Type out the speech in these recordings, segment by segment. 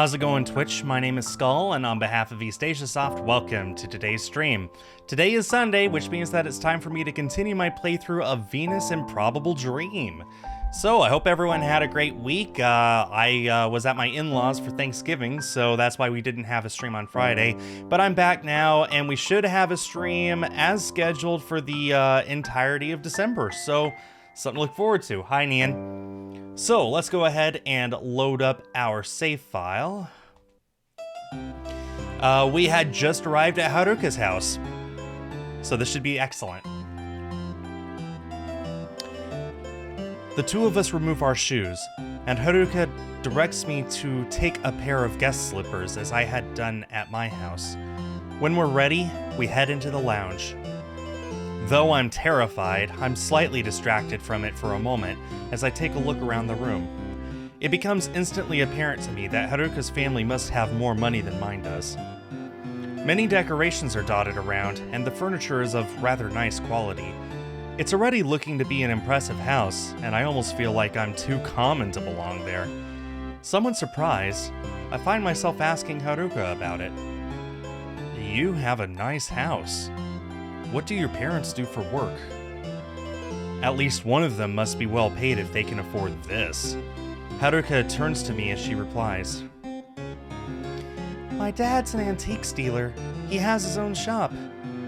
How's it going, Twitch? My name is Skull, and on behalf of East Asia Soft, welcome to today's stream. Today is Sunday, which means that it's time for me to continue my playthrough of Venus Improbable Dream. So, I hope everyone had a great week. I was at my in-laws for Thanksgiving, so that's why we didn't have a stream on Friday. But I'm back now, and we should have a stream as scheduled for the entirety of December. So, something to look forward to. Hi, Nian. So, let's go ahead and load up our save file. We had just arrived at Haruka's house, so this should be excellent. The two of us remove our shoes, and Haruka directs me to take a pair of guest slippers as I had done at my house. When we're ready, we head into the lounge. Though I'm terrified, I'm slightly distracted from it for a moment as I take a look around the room. It becomes instantly apparent to me that Haruka's family must have more money than mine does. Many decorations are dotted around, and the furniture is of rather nice quality. It's already looking to be an impressive house, and I almost feel like I'm too common to belong there. Somewhat surprised, I find myself asking Haruka about it. You have a nice house. What do your parents do for work? At least one of them must be well paid if they can afford this. Haruka turns to me as she replies. My dad's an antiques dealer. He has his own shop.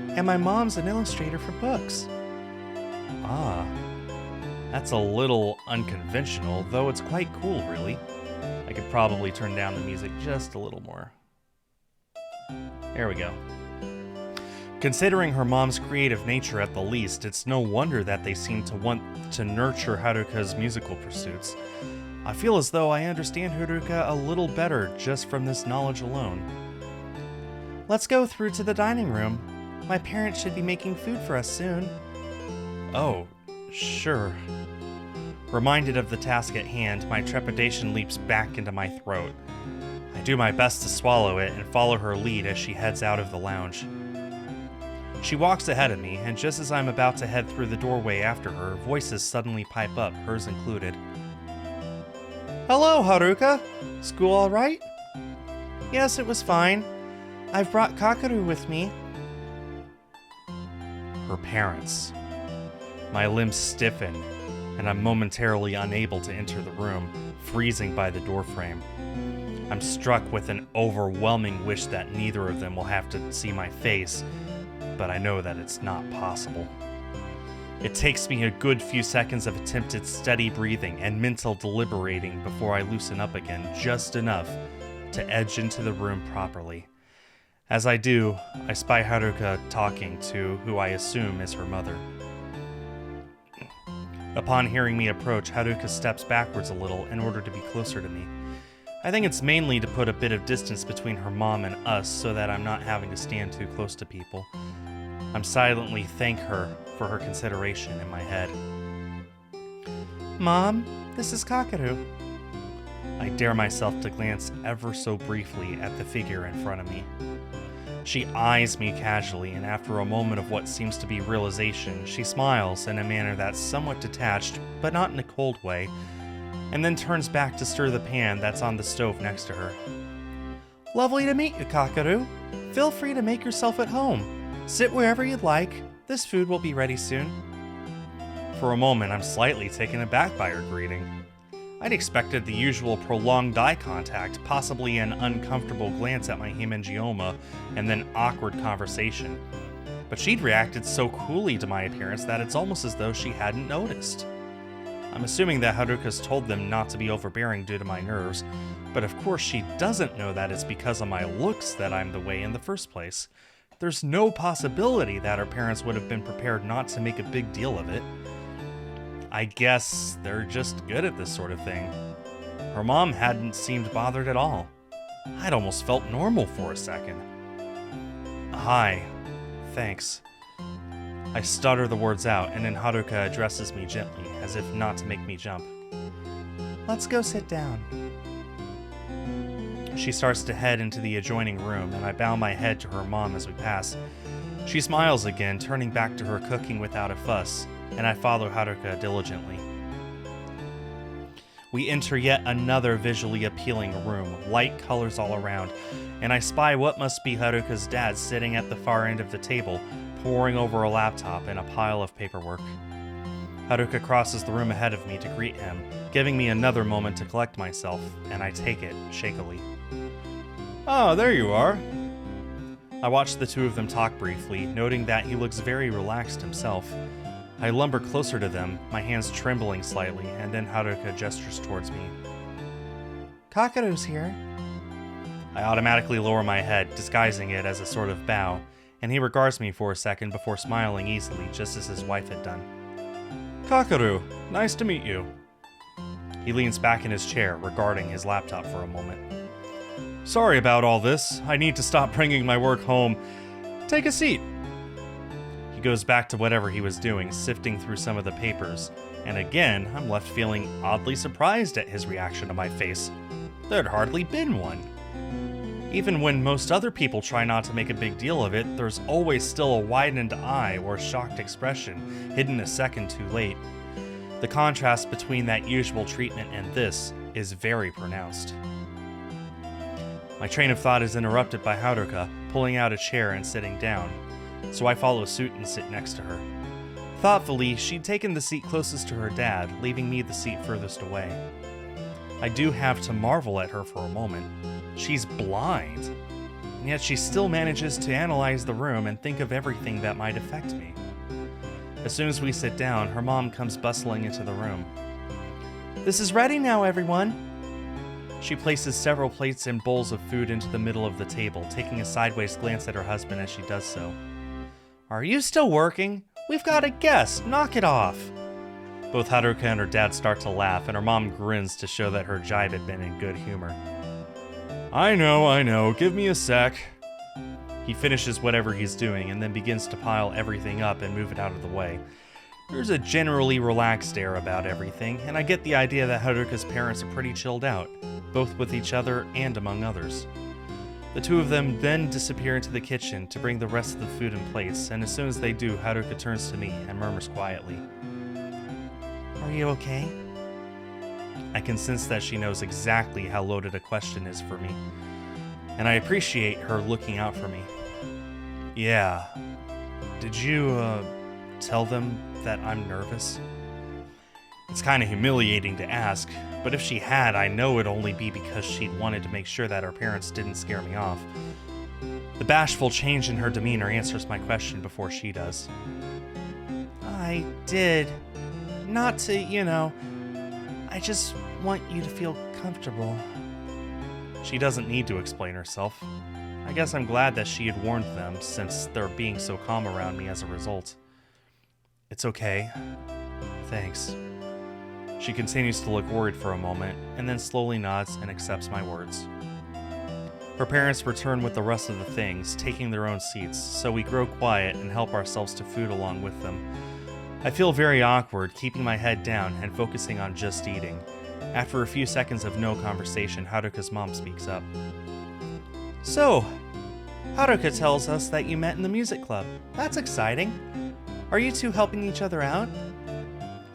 And my mom's an illustrator for books. Ah, that's a little unconventional, though it's quite cool, really. I could probably turn down the music just a little more. There we go. Considering her mom's creative nature at the least, it's no wonder that they seem to want to nurture Haruka's musical pursuits. I feel as though I understand Haruka a little better just from this knowledge alone. Let's go through to the dining room. My parents should be making food for us soon. Oh, sure. Reminded of the task at hand, my trepidation leaps back into my throat. I do my best to swallow it and follow her lead as she heads out of the lounge. She walks ahead of me, and just as I'm about to head through the doorway after her, voices suddenly pipe up, hers included. Hello, Haruka! School all right? Yes, it was fine. I've brought Kakeru with me. Her parents. My limbs stiffen, and I'm momentarily unable to enter the room, freezing by the doorframe. I'm struck with an overwhelming wish that neither of them will have to see my face, but I know that it's not possible. It takes me a good few seconds of attempted steady breathing and mental deliberating before I loosen up again just enough to edge into the room properly. As I do, I spy Haruka talking to who I assume is her mother. Upon hearing me approach, Haruka steps backwards a little in order to be closer to me. I think it's mainly to put a bit of distance between her mom and us so that I'm not having to stand too close to people. I'm silently thank her for her consideration in my head. Mom, this is Kakeru. I dare myself to glance ever so briefly at the figure in front of me. She eyes me casually, and after a moment of what seems to be realization, she smiles in a manner that's somewhat detached, but not in a cold way, and then turns back to stir the pan that's on the stove next to her. Lovely to meet you, Kakeru. Feel free to make yourself at home. Sit wherever you'd like. This food will be ready soon. For a moment, I'm slightly taken aback by her greeting. I'd expected the usual prolonged eye contact, possibly an uncomfortable glance at my hemangioma, and then awkward conversation. But she'd reacted so coolly to my appearance that it's almost as though she hadn't noticed. I'm assuming that Haruka's told them not to be overbearing due to my nerves, but of course she doesn't know that it's because of my looks that I'm the way in the first place. There's no possibility that her parents would have been prepared not to make a big deal of it. I guess they're just good at this sort of thing. Her mom hadn't seemed bothered at all. I'd almost felt normal for a second. Hi. Thanks. I stutter the words out, and then Haruka addresses me gently, as if not to make me jump. Let's go sit down. She starts to head into the adjoining room, and I bow my head to her mom as we pass. She smiles again, turning back to her cooking without a fuss, and I follow Haruka diligently. We enter yet another visually appealing room, light colors all around, and I spy what must be Haruka's dad sitting at the far end of the table, poring over a laptop and a pile of paperwork. Haruka crosses the room ahead of me to greet him, giving me another moment to collect myself, and I take it shakily. "Ah, there you are." I watch the two of them talk briefly, noting that he looks very relaxed himself. I lumber closer to them, my hands trembling slightly, and then Haruka gestures towards me. "Kakeru's here." I automatically lower my head, disguising it as a sort of bow, and he regards me for a second before smiling easily, just as his wife had done. "Kakeru, nice to meet you." He leans back in his chair, regarding his laptop for a moment. "Sorry about all this. I need to stop bringing my work home. Take a seat." He goes back to whatever he was doing, sifting through some of the papers, and again, I'm left feeling oddly surprised at his reaction to my face. There'd hardly been one. Even when most other people try not to make a big deal of it, there's always still a widened eye or shocked expression, hidden a second too late. The contrast between that usual treatment and this is very pronounced. My train of thought is interrupted by Haruka pulling out a chair and sitting down, so I follow suit and sit next to her. Thoughtfully, she'd taken the seat closest to her dad, leaving me the seat furthest away. I do have to marvel at her for a moment. She's blind, and yet she still manages to analyze the room and think of everything that might affect me. As soon as we sit down, her mom comes bustling into the room. "This is ready now, everyone." She places several plates and bowls of food into the middle of the table, taking a sideways glance at her husband as she does so. "Are you still working? We've got a guest, knock it off." Both Haruka and her dad start to laugh, and her mom grins to show that her jibe had been in good humor. I know, give me a sec." He finishes whatever he's doing and then begins to pile everything up and move it out of the way. There's a generally relaxed air about everything, and I get the idea that Haruka's parents are pretty chilled out, both with each other and among others. The two of them then disappear into the kitchen to bring the rest of the food in place, and as soon as they do, Haruka turns to me and murmurs quietly, "Are you okay?" I can sense that she knows exactly how loaded a question is for me, and I appreciate her looking out for me. "Yeah. Did you, tell them that I'm nervous?" It's kind of humiliating to ask, but if she had, I know it'd only be because she'd wanted to make sure that her parents didn't scare me off. The bashful change in her demeanor answers my question before she does. "I did. Not to, I just want you to feel comfortable." She doesn't need to explain herself. I guess I'm glad that she had warned them, since they're being so calm around me as a result. "It's okay. Thanks." She continues to look worried for a moment, and then slowly nods and accepts my words. Her parents return with the rest of the things, taking their own seats, so we grow quiet and help ourselves to food along with them. I feel very awkward, keeping my head down and focusing on just eating. After a few seconds of no conversation, Haruka's mom speaks up. "So, Haruka tells us that you met in the music club. That's exciting. Are you two helping each other out?"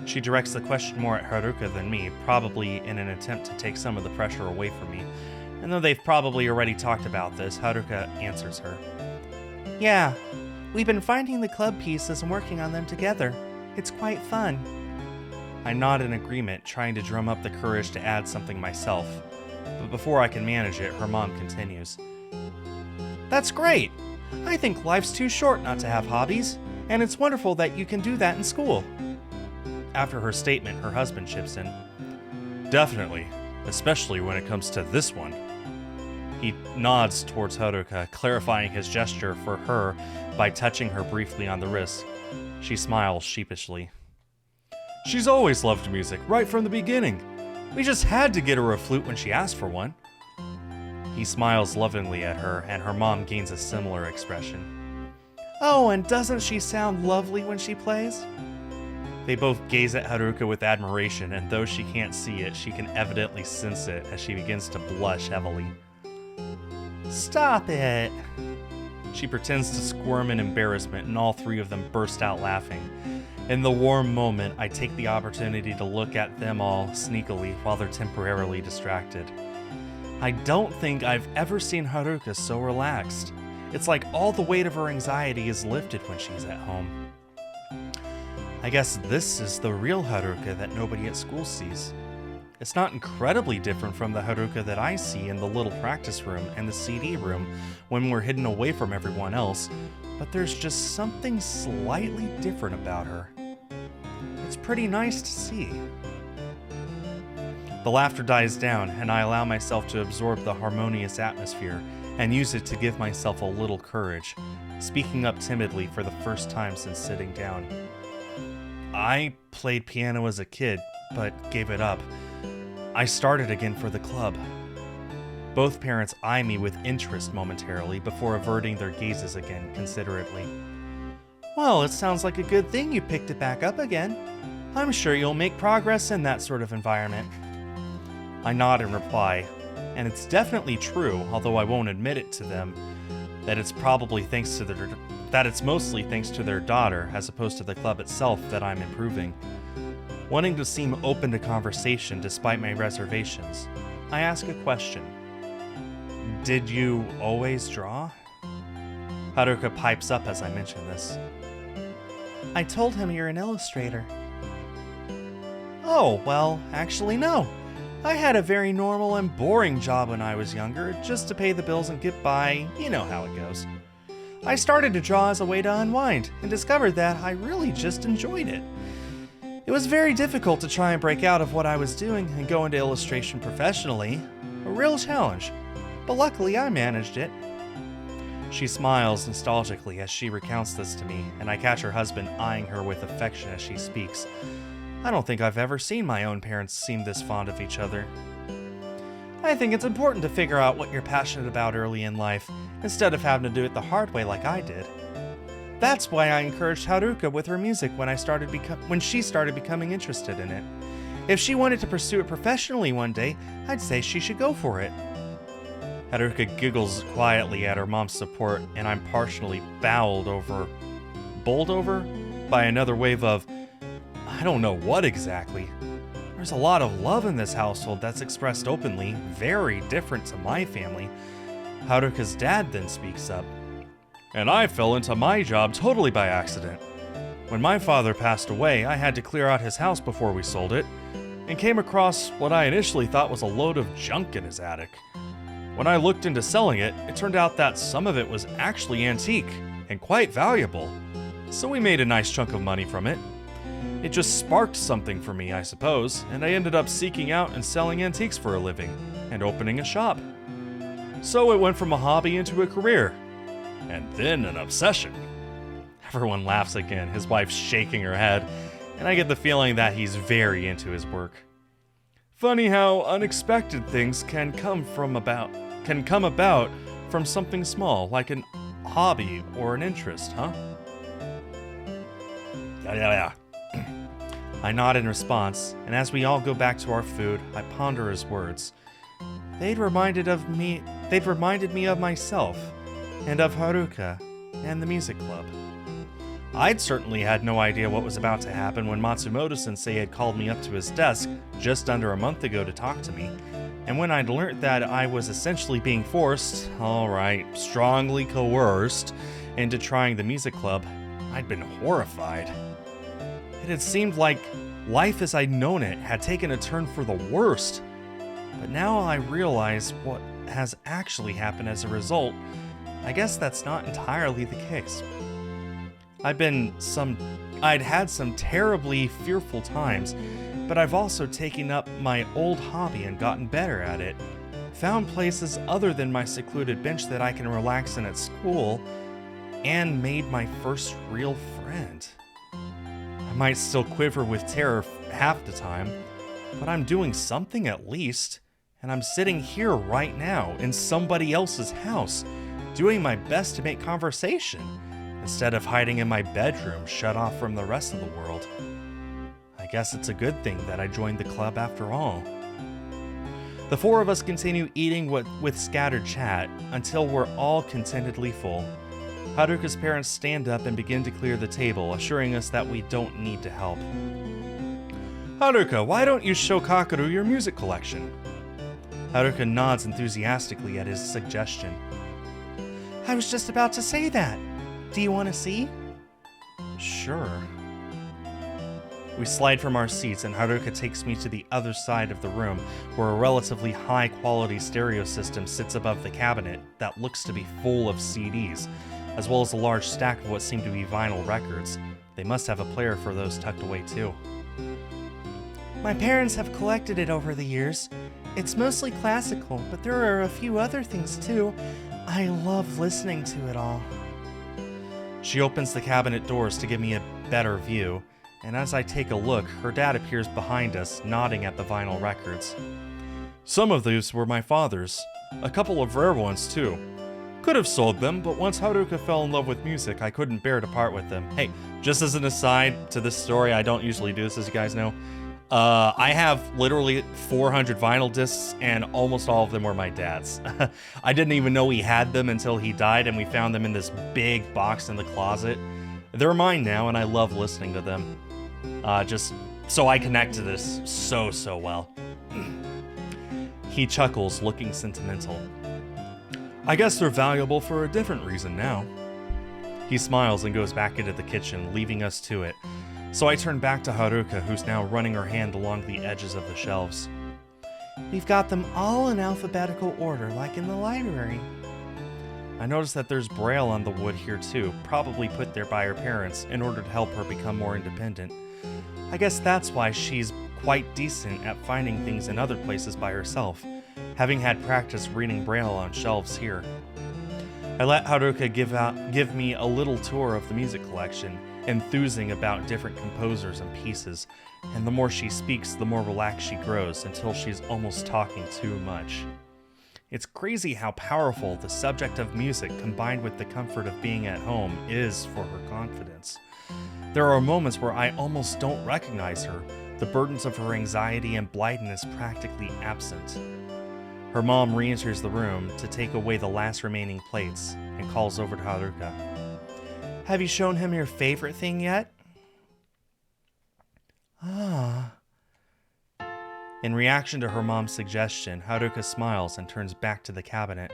She directs the question more at Haruka than me, probably in an attempt to take some of the pressure away from me. And though they've probably already talked about this, Haruka answers her. "Yeah, we've been finding the club pieces and working on them together. It's quite fun." I nod in agreement, trying to drum up the courage to add something myself. But before I can manage it, her mom continues. "That's great! I think life's too short not to have hobbies, and it's wonderful that you can do that in school." After her statement, her husband chips in. "Definitely, especially when it comes to this one." He nods towards Haruka, clarifying his gesture for her by touching her briefly on the wrist. She smiles sheepishly. "She's always loved music, right from the beginning. We just had to get her a flute when she asked for one." He smiles lovingly at her, and her mom gains a similar expression. "Oh, and doesn't she sound lovely when she plays?" They both gaze at Haruka with admiration, and though she can't see it, she can evidently sense it as she begins to blush heavily. "Stop it!" She pretends to squirm in embarrassment, and all three of them burst out laughing. In the warm moment, I take the opportunity to look at them all sneakily while they're temporarily distracted. I don't think I've ever seen Haruka so relaxed. It's like all the weight of her anxiety is lifted when she's at home. I guess this is the real Haruka that nobody at school sees. It's not incredibly different from the Haruka that I see in the little practice room and the CD room when we're hidden away from everyone else, but there's just something slightly different about her. It's pretty nice to see. The laughter dies down, and I allow myself to absorb the harmonious atmosphere and use it to give myself a little courage, speaking up timidly for the first time since sitting down. I played piano as a kid, but gave it up. I started again for the club. Both parents eye me with interest momentarily before averting their gazes again considerately. Well, it sounds like a good thing you picked it back up again. I'm sure you'll make progress in that sort of environment. I nod in reply, and it's definitely true, although I won't admit it to them, that it's mostly thanks to their daughter as opposed to the club itself that I'm improving. Wanting to seem open to conversation despite my reservations, I ask a question. Did you always draw? Haruka pipes up as I mention this. I told him you're an illustrator. Oh, well, actually no. I had a very normal and boring job when I was younger, just to pay the bills and get by, you know how it goes. I started to draw as a way to unwind, and discovered that I really just enjoyed it. It was very difficult to try and break out of what I was doing and go into illustration professionally. A real challenge, but luckily I managed it. She smiles nostalgically as she recounts this to me, and I catch her husband eyeing her with affection as she speaks. I don't think I've ever seen my own parents seem this fond of each other. I think it's important to figure out what you're passionate about early in life, instead of having to do it the hard way like I did. That's why I encouraged Haruka with her music when she started becoming interested in it. If she wanted to pursue it professionally one day, I'd say she should go for it. Haruka giggles quietly at her mom's support, and I'm partially bowled over by another wave of, I don't know what exactly. There's a lot of love in this household that's expressed openly, very different to my family. Haruka's dad then speaks up. And I fell into my job totally by accident. When my father passed away, I had to clear out his house before we sold it, and came across what I initially thought was a load of junk in his attic. When I looked into selling it, it turned out that some of it was actually antique, and quite valuable. So we made a nice chunk of money from it. It just sparked something for me, I suppose, and I ended up seeking out and selling antiques for a living, and opening a shop. So it went from a hobby into a career, and then an obsession. Everyone laughs again, his wife shaking her head, and I get the feeling that he's very into his work. Funny how unexpected things can come about from something small, like a hobby or an interest, huh? Yeah. I nod in response, and as we all go back to our food, I ponder his words. They'd reminded me of myself, and of Haruka, and the music club. I'd certainly had no idea what was about to happen when Matsumoto-sensei had called me up to his desk just under a month ago to talk to me, and when I'd learnt that I was essentially being forced, strongly coerced, into trying the music club, I'd been horrified. It had seemed like life as I'd known it had taken a turn for the worst, but now I realize what has actually happened as a result. I guess that's not entirely the case. I'd had some terribly fearful times, but I've also taken up my old hobby and gotten better at it. Found places other than my secluded bench that I can relax in at school, and made my first real friend. I might still quiver with terror half the time, but I'm doing something at least, and I'm sitting here right now in somebody else's house, doing my best to make conversation, instead of hiding in my bedroom shut off from the rest of the world. I guess it's a good thing that I joined the club after all. The four of us continue eating with scattered chat until we're all contentedly full. Haruka's parents stand up and begin to clear the table, assuring us that we don't need to help. Haruka, why don't you show Kakeru your music collection? Haruka nods enthusiastically at his suggestion. I was just about to say that. Do you want to see? Sure. We slide from our seats and Haruka takes me to the other side of the room, where a relatively high-quality stereo system sits above the cabinet that looks to be full of CDs, as well as a large stack of what seem to be vinyl records. They must have a player for those tucked away too. My parents have collected it over the years. It's mostly classical, but there are a few other things too. I love listening to it all. She opens the cabinet doors to give me a better view, and as I take a look, her dad appears behind us, nodding at the vinyl records. Some of these were my father's. A couple of rare ones too. Could have sold them, but once Haruka fell in love with music, I couldn't bear to part with them. Hey, just as an aside to this story, I don't usually do this, as you guys know. I have literally 400 vinyl discs, and almost all of them were my dad's. I didn't even know he had them until he died, and we found them in this big box in the closet. They're mine now, and I love listening to them. Just so I connect to this so well. He chuckles, looking sentimental. I guess they're valuable for a different reason now. He smiles and goes back into the kitchen, leaving us to it. So I turn back to Haruka, who's now running her hand along the edges of the shelves. We've got them all in alphabetical order, like in the library. I notice that there's braille on the wood here too, probably put there by her parents in order to help her become more independent. I guess that's why she's quite decent at finding things in other places by herself, having had practice reading braille on shelves here. I let Haruka give me a little tour of the music collection, enthusing about different composers and pieces, and the more she speaks, the more relaxed she grows until she's almost talking too much. It's crazy how powerful the subject of music combined with the comfort of being at home is for her confidence. There are moments where I almost don't recognize her, the burdens of her anxiety and blindness practically absent. Her mom re-enters the room to take away the last remaining plates and calls over to Haruka. Have you shown him your favorite thing yet? Ah. In reaction to her mom's suggestion, Haruka smiles and turns back to the cabinet.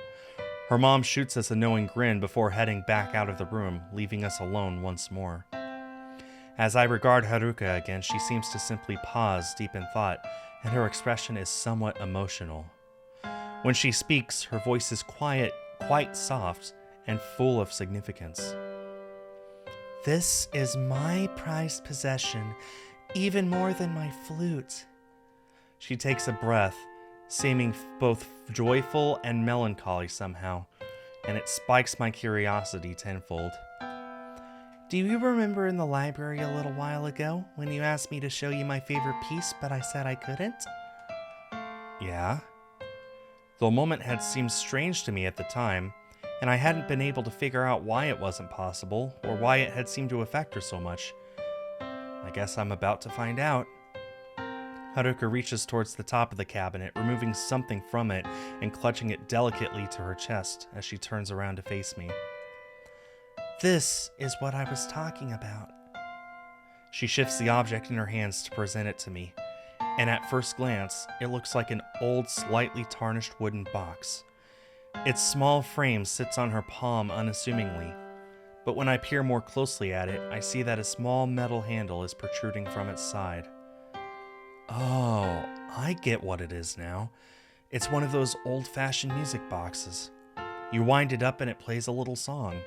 Her mom shoots us a knowing grin before heading back out of the room, leaving us alone once more. As I regard Haruka again, she seems to simply pause deep in thought, and her expression is somewhat emotional. When she speaks, her voice is quiet, quite soft, and full of significance. This is my prized possession, even more than my flute. She takes a breath, seeming both joyful and melancholy somehow, and it spikes my curiosity tenfold. Do you remember in the library a little while ago when you asked me to show you my favorite piece, but I said I couldn't? Yeah. The moment had seemed strange to me at the time, and I hadn't been able to figure out why it wasn't possible, or why it had seemed to affect her so much. I guess I'm about to find out. Haruka reaches towards the top of the cabinet, removing something from it and clutching it delicately to her chest as she turns around to face me. This is what I was talking about. She shifts the object in her hands to present it to me, and at first glance, it looks like an old, slightly tarnished wooden box. Its small frame sits on her palm unassumingly, but when I peer more closely at it, I see that a small metal handle is protruding from its side. Oh, I get what it is now. It's one of those old-fashioned music boxes. You wind it up and it plays a little song.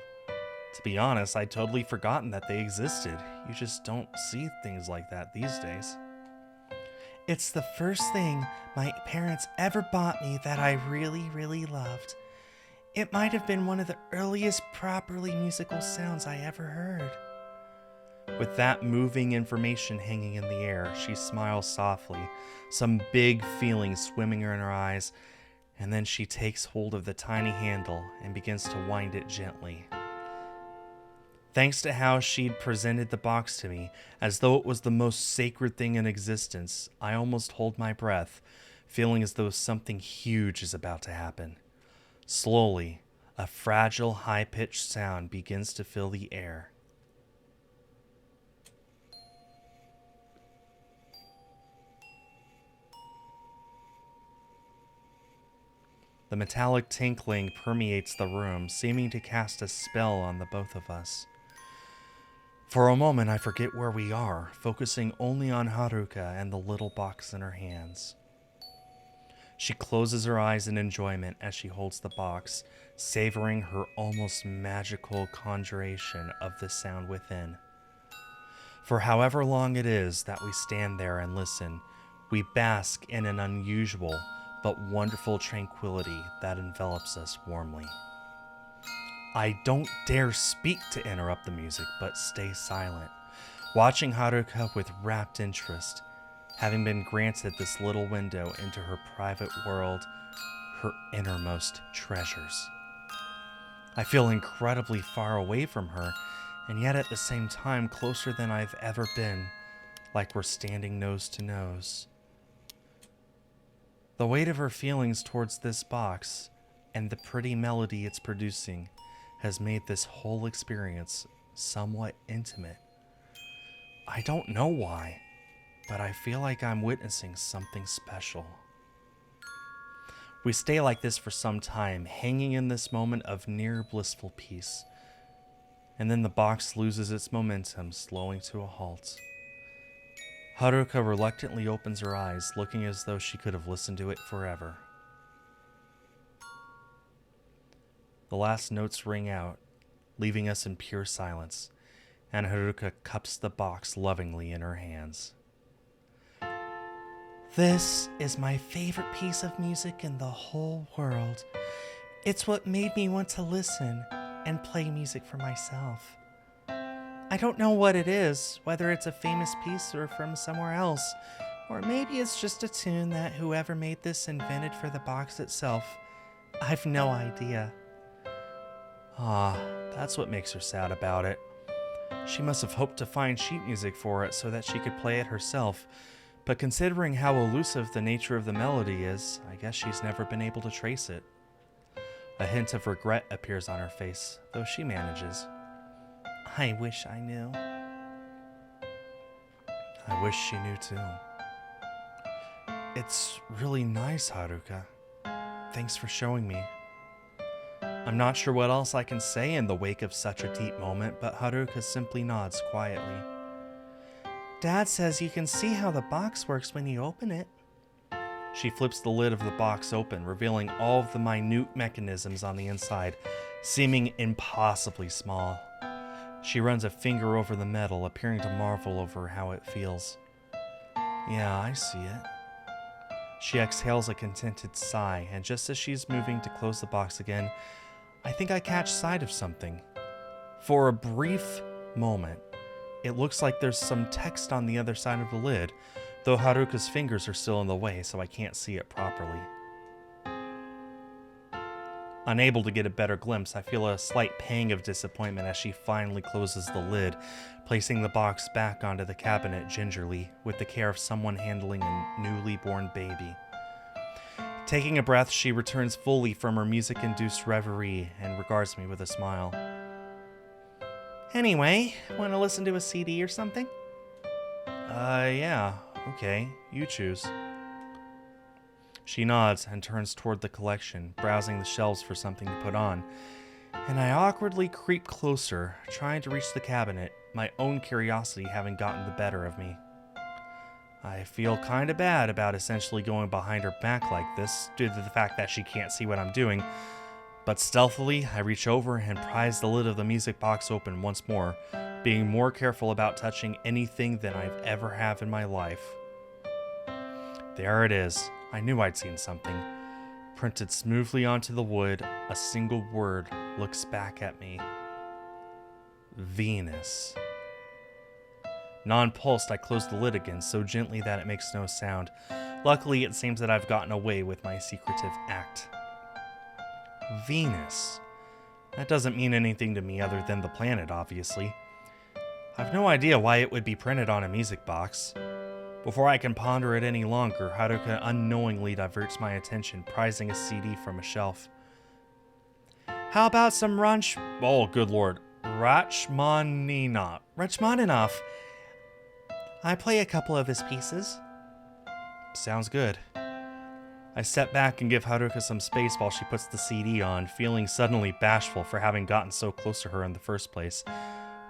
To be honest, I'd totally forgotten that they existed. You just don't see things like that these days. It's the first thing my parents ever bought me that I really loved. It might have been one of the earliest properly musical sounds I ever heard. With that moving information hanging in the air, she smiles softly, some big feeling swimming in her eyes, and then she takes hold of the tiny handle and begins to wind it gently. Thanks to how she'd presented the box to me, as though it was the most sacred thing in existence, I almost hold my breath, feeling as though something huge is about to happen. Slowly, A fragile, high-pitched sound begins to fill the air. The metallic tinkling permeates the room, seeming to cast a spell on the both of us. For a moment, I forget where we are, focusing only on Haruka and the little box in her hands. She closes her eyes in enjoyment as she holds the box, savoring her almost magical conjuration of the sound within. For however long it is that we stand there and listen, we bask in an unusual but wonderful tranquility that envelops us warmly. I don't dare speak to interrupt the music, but stay silent, watching Haruka with rapt interest, having been granted this little window into her private world, her innermost treasures. I feel incredibly far away from her, and yet at the same time closer than I've ever been, like we're standing nose to nose. The weight of her feelings towards this box and the pretty melody it's producing has made this whole experience somewhat intimate. I don't know why, but I feel like I'm witnessing something special. We stay like this for some time, hanging in this moment of near blissful peace. And then the box loses its momentum, slowing to a halt. Haruka reluctantly opens her eyes, looking as though she could have listened to it forever. The last notes ring out, leaving us in pure silence, and Haruka cups the box lovingly in her hands. This is my favorite piece of music in the whole world. It's what made me want to listen and play music for myself. I don't know what it is, whether it's a famous piece or from somewhere else, or maybe it's just a tune that whoever made this invented for the box itself. I've no idea. That's what makes her sad about it. She must have hoped to find sheet music for it so that she could play it herself, but considering how elusive the nature of the melody is, I guess she's never been able to trace it. A hint of regret appears on her face, though she manages. I wish I knew. I wish she knew too. It's really nice, Haruka. Thanks for showing me. I'm not sure what else I can say in the wake of such a deep moment, but Haruka simply nods quietly. Dad says you can see how the box works when you open it. She flips the lid of the box open, revealing all of the minute mechanisms on the inside, seeming impossibly small. She runs a finger over the metal, appearing to marvel over how it feels. Yeah, I see it. She exhales a contented sigh, and just as she's moving to close the box again, I think I catch sight of something. For a brief moment, it looks like there's some text on the other side of the lid, though Haruka's fingers are still in the way, so I can't see it properly. Unable to get a better glimpse, I feel a slight pang of disappointment as she finally closes the lid, placing the box back onto the cabinet gingerly, with the care of someone handling a newly born baby. Taking a breath, she returns fully from her music-induced reverie and regards me with a smile. Anyway, want to listen to a CD or something? Yeah, okay, you choose. She nods and turns toward the collection, browsing the shelves for something to put on, and I awkwardly creep closer, trying to reach the cabinet, my own curiosity having gotten the better of me. I feel kinda bad about essentially going behind her back like this, due to the fact that she can't see what I'm doing, but stealthily, I reach over and prise the lid of the music box open once more, being more careful about touching anything than I've ever have in my life. There it is. I knew I'd seen something. Printed smoothly onto the wood, a single word looks back at me. Venus. Nonplussed, I close the lid again so gently that it makes no sound. Luckily, it seems that I've gotten away with my secretive act. Venus. That doesn't mean anything to me other than the planet, obviously. I've no idea why it would be printed on a music box. Before I can ponder it any longer, Haruka unknowingly diverts my attention, prizing a CD from a shelf. How about some oh, good lord. Rachmaninoff. I play a couple of his pieces. Sounds good. I step back and give Haruka some space while she puts the CD on, feeling suddenly bashful for having gotten so close to her in the first place.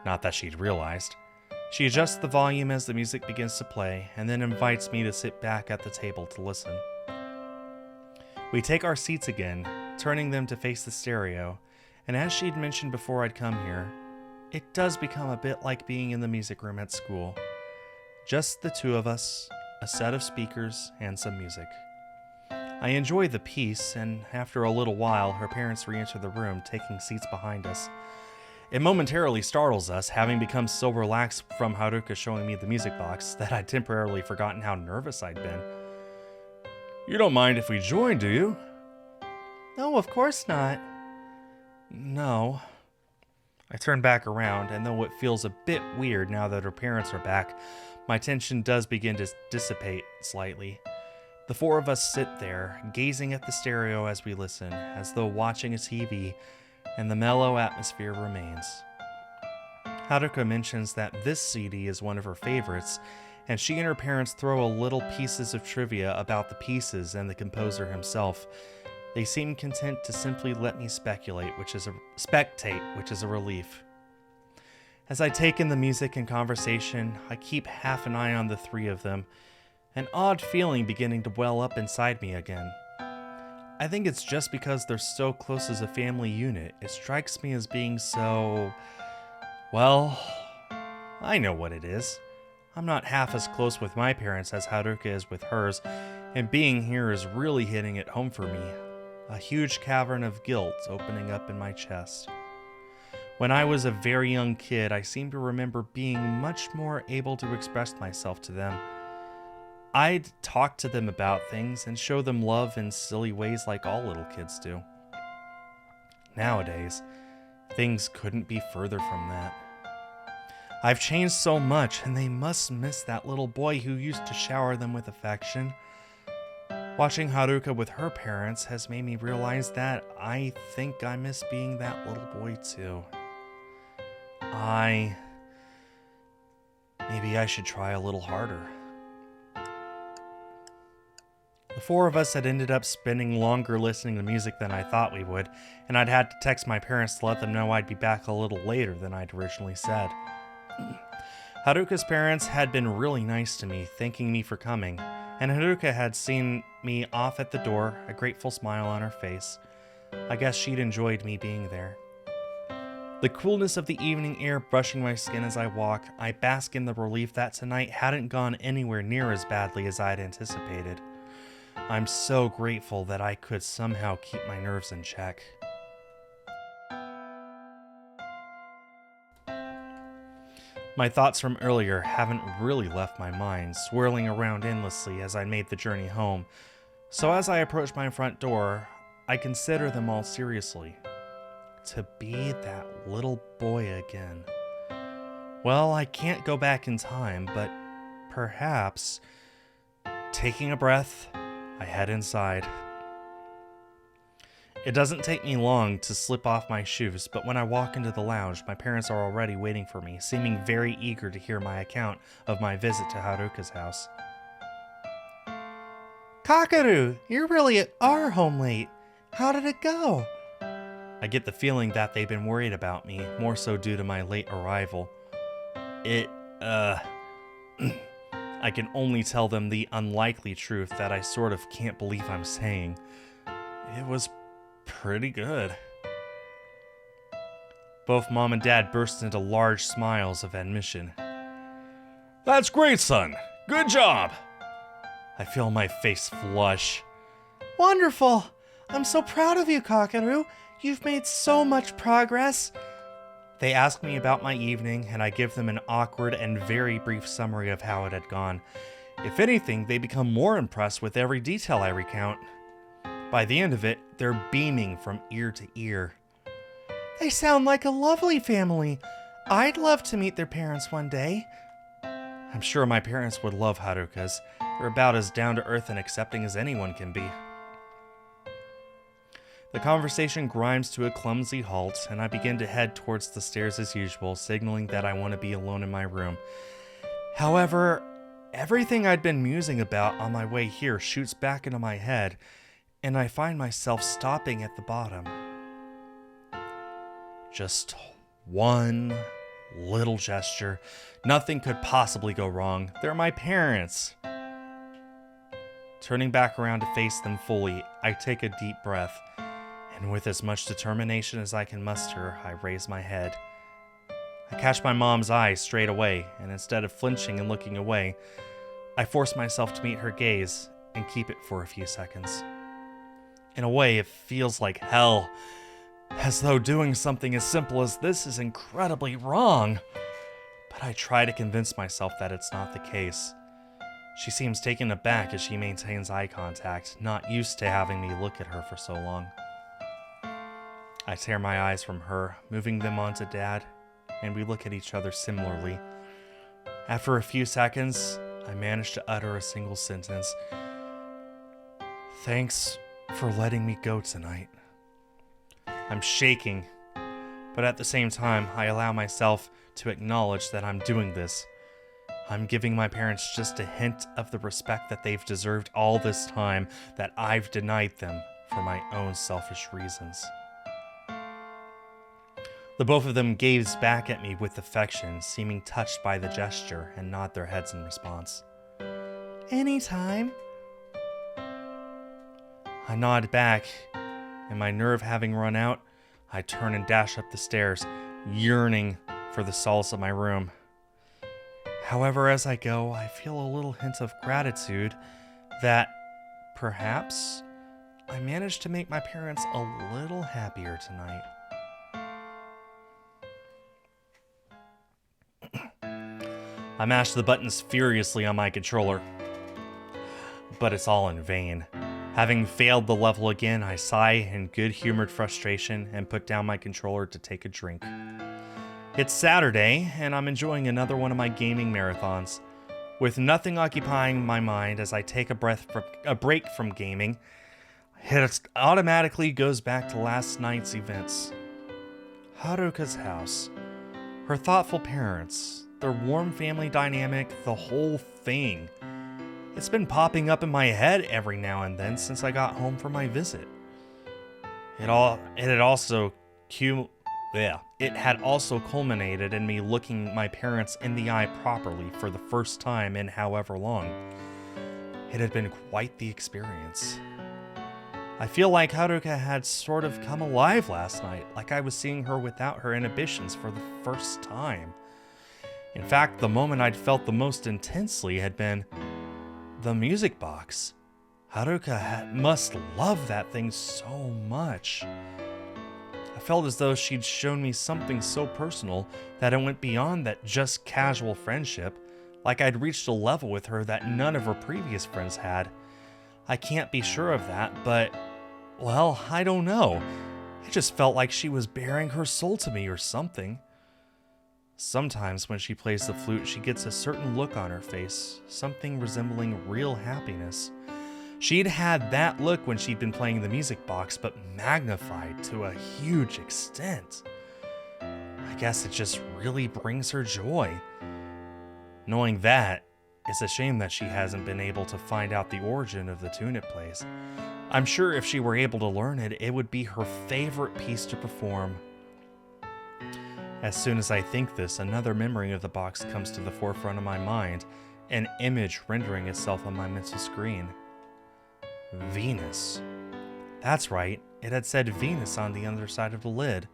Not that she'd realized. She adjusts the volume as the music begins to play, and then invites me to sit back at the table to listen. We take our seats again, turning them to face the stereo, and as she'd mentioned before I'd come here, it does become a bit like being in the music room at school. Just the two of us, a set of speakers, and some music. I enjoy the piece, and after a little while, her parents re-enter the room, taking seats behind us. It momentarily startles us, having become so relaxed from Haruka showing me the music box that I'd temporarily forgotten how nervous I'd been. You don't mind if we join, do you? No, of course not. No. I turn back around, and though it feels a bit weird now that her parents are back, my tension does begin to dissipate slightly. The four of us sit there, gazing at the stereo as we listen, as though watching a TV, and the mellow atmosphere remains. Haruka mentions that this CD is one of her favorites, and she and her parents throw a little pieces of trivia about the pieces and the composer himself. They seem content to simply let me spectate, which is a relief. As I take in the music and conversation, I keep half an eye on the three of them, an odd feeling beginning to well up inside me again. I think it's just because they're so close as a family unit. It strikes me as being so... well, I know what it is. I'm not half as close with my parents as Haruka is with hers, and being here is really hitting it home for me. A huge cavern of guilt opening up in my chest. When I was a very young kid, I seem to remember being much more able to express myself to them. I'd talk to them about things and show them love in silly ways like all little kids do. Nowadays, things couldn't be further from that. I've changed so much, and they must miss that little boy who used to shower them with affection. Watching Haruka with her parents has made me realize that I think I miss being that little boy too. Maybe I should try a little harder. The four of us had ended up spending longer listening to music than I thought we would, and I'd had to text my parents to let them know I'd be back a little later than I'd originally said. Haruka's parents had been really nice to me, thanking me for coming, and Haruka had seen me off at the door, a grateful smile on her face. I guess she'd enjoyed me being there. The coolness of the evening air brushing my skin as I walk, I bask in the relief that tonight hadn't gone anywhere near as badly as I'd anticipated. I'm so grateful that I could somehow keep my nerves in check. My thoughts from earlier haven't really left my mind, swirling around endlessly as I made the journey home. So as I approach my front door, I consider them all seriously. To be that little boy again. Well, I can't go back in time, but perhaps, taking a breath, I head inside. It doesn't take me long to slip off my shoes, but when I walk into the lounge, my parents are already waiting for me, seeming very eager to hear my account of my visit to Haruka's house. Kakaru, you really are home late. How did it go? I get the feeling that they've been worried about me, more so due to my late arrival. I can only tell them the unlikely truth that I sort of can't believe I'm saying. It was pretty good. Both Mom and Dad burst into large smiles of admission. That's great, son. Good job. I feel my face flush. Wonderful. I'm so proud of you, Kakaru. You've made so much progress. They ask me about my evening, and I give them an awkward and very brief summary of how it had gone. If anything, they become more impressed with every detail I recount. By the end of it, they're beaming from ear to ear. They sound like a lovely family. I'd love to meet their parents one day. I'm sure my parents would love Haruka's. They're about as down-to-earth and accepting as anyone can be. The conversation grinds to a clumsy halt, and I begin to head towards the stairs as usual, signaling that I want to be alone in my room. However, everything I'd been musing about on my way here shoots back into my head, and I find myself stopping at the bottom. Just one little gesture. Nothing could possibly go wrong. They're my parents. Turning back around to face them fully, I take a deep breath, and with as much determination as I can muster, I raise my head. I catch my mom's eye straight away, and instead of flinching and looking away, I force myself to meet her gaze and keep it for a few seconds. In a way, it feels like hell, as though doing something as simple as this is incredibly wrong. But I try to convince myself that it's not the case. She seems taken aback as she maintains eye contact, not used to having me look at her for so long. I tear my eyes from her, moving them onto Dad, and we look at each other similarly. After a few seconds, I manage to utter a single sentence. "Thanks for letting me go tonight." I'm shaking, but at the same time, I allow myself to acknowledge that I'm doing this. I'm giving my parents just a hint of the respect that they've deserved all this time that I've denied them for my own selfish reasons. The both of them gaze back at me with affection, seeming touched by the gesture, and nod their heads in response. "Anytime." I nod back, and my nerve having run out, I turn and dash up the stairs, yearning for the solace of my room. However, as I go, I feel a little hint of gratitude that, perhaps, I managed to make my parents a little happier tonight. I mash the buttons furiously on my controller, but it's all in vain. Having failed the level again, I sigh in good-humored frustration and put down my controller to take a drink. It's Saturday, and I'm enjoying another one of my gaming marathons. With nothing occupying my mind as I take a break from gaming, it automatically goes back to last night's events. Haruka's house, her thoughtful parents, their warm family dynamic, the whole thing. It's been popping up in my head every now and then since I got home from my visit. It had also culminated in me looking my parents in the eye properly for the first time in however long. It had been quite the experience. I feel like Haruka had sort of come alive last night, like I was seeing her without her inhibitions for the first time. In fact, the moment I'd felt the most intensely had been the music box. Haruka must love that thing so much. I felt as though she'd shown me something so personal that it went beyond that just casual friendship, like I'd reached a level with her that none of her previous friends had. I can't be sure of that, but, well, I don't know. It just felt like she was baring her soul to me or something. Sometimes when she plays the flute, she gets a certain look on her face, something resembling real happiness. She'd had that look when she'd been playing the music box, but magnified to a huge extent. I guess it just really brings her joy. Knowing that, it's a shame that she hasn't been able to find out the origin of the tune it plays. I'm sure if she were able to learn it, it would be her favorite piece to perform. As soon as I think this, another memory of the box comes to the forefront of my mind, an image rendering itself on my mental screen. Venus. That's right, it had said Venus on the other side of the lid.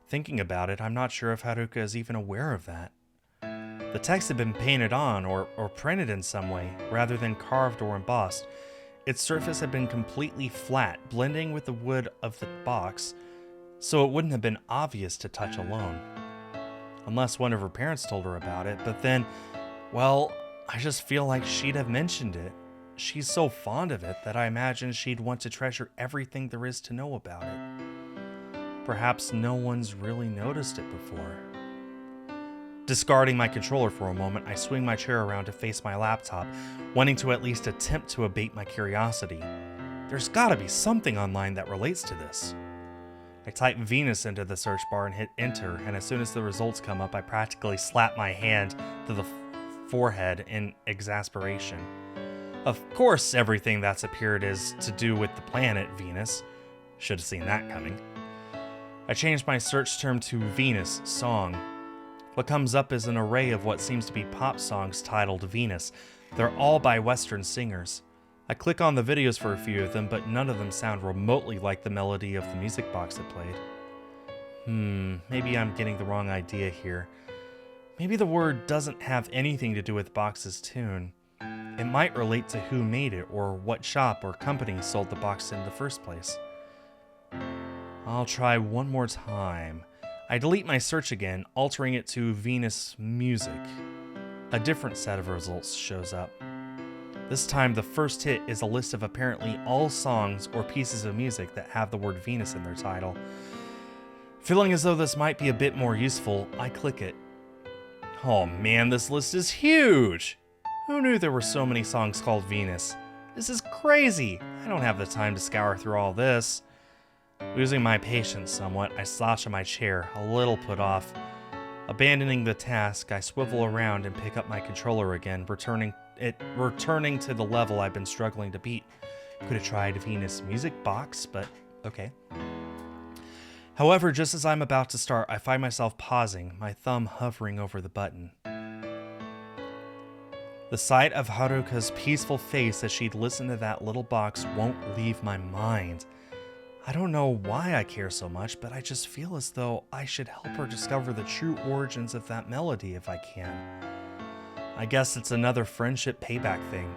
Thinking about it, I'm not sure if Haruka is even aware of that. The text had been painted on or printed in some way, rather than carved or embossed. Its surface had been completely flat, blending with the wood of the box, so it wouldn't have been obvious to touch alone. Unless one of her parents told her about it, but then, well, I just feel like she'd have mentioned it. She's so fond of it that I imagine she'd want to treasure everything there is to know about it. Perhaps no one's really noticed it before. Discarding my controller for a moment, I swing my chair around to face my laptop, wanting to at least attempt to abate my curiosity. There's gotta be something online that relates to this. I type Venus into the search bar and hit enter, and as soon as the results come up, I practically slap my hand to the forehead in exasperation. Of course, everything that's appeared is to do with the planet Venus. Should have seen that coming. I changed my search term to Venus Song. What comes up is an array of what seems to be pop songs titled Venus. They're all by Western singers. I click on the videos for a few of them, but none of them sound remotely like the melody of the music box it played. Maybe I'm getting the wrong idea here. Maybe the word doesn't have anything to do with the box's tune. It might relate to who made it or what shop or company sold the box in the first place. I'll try one more time. I delete my search again, altering it to Venus Music. A different set of results shows up. This time, the first hit is a list of apparently all songs or pieces of music that have the word Venus in their title. Feeling as though this might be a bit more useful, I click it. Oh man, this list is huge! Who knew there were so many songs called Venus? This is crazy! I don't have the time to scour through all this. Losing my patience somewhat, I slouch in my chair, a little put off. Abandoning the task, I swivel around and pick up my controller again, returning to the level I've been struggling to beat. Could have tried Venus Music Box, but okay. However, just as I'm about to start, I find myself pausing, my thumb hovering over the button. The sight of Haruka's peaceful face as she'd listened to that little box won't leave my mind. I don't know why I care so much, but I just feel as though I should help her discover the true origins of that melody if I can. I guess it's another friendship payback thing.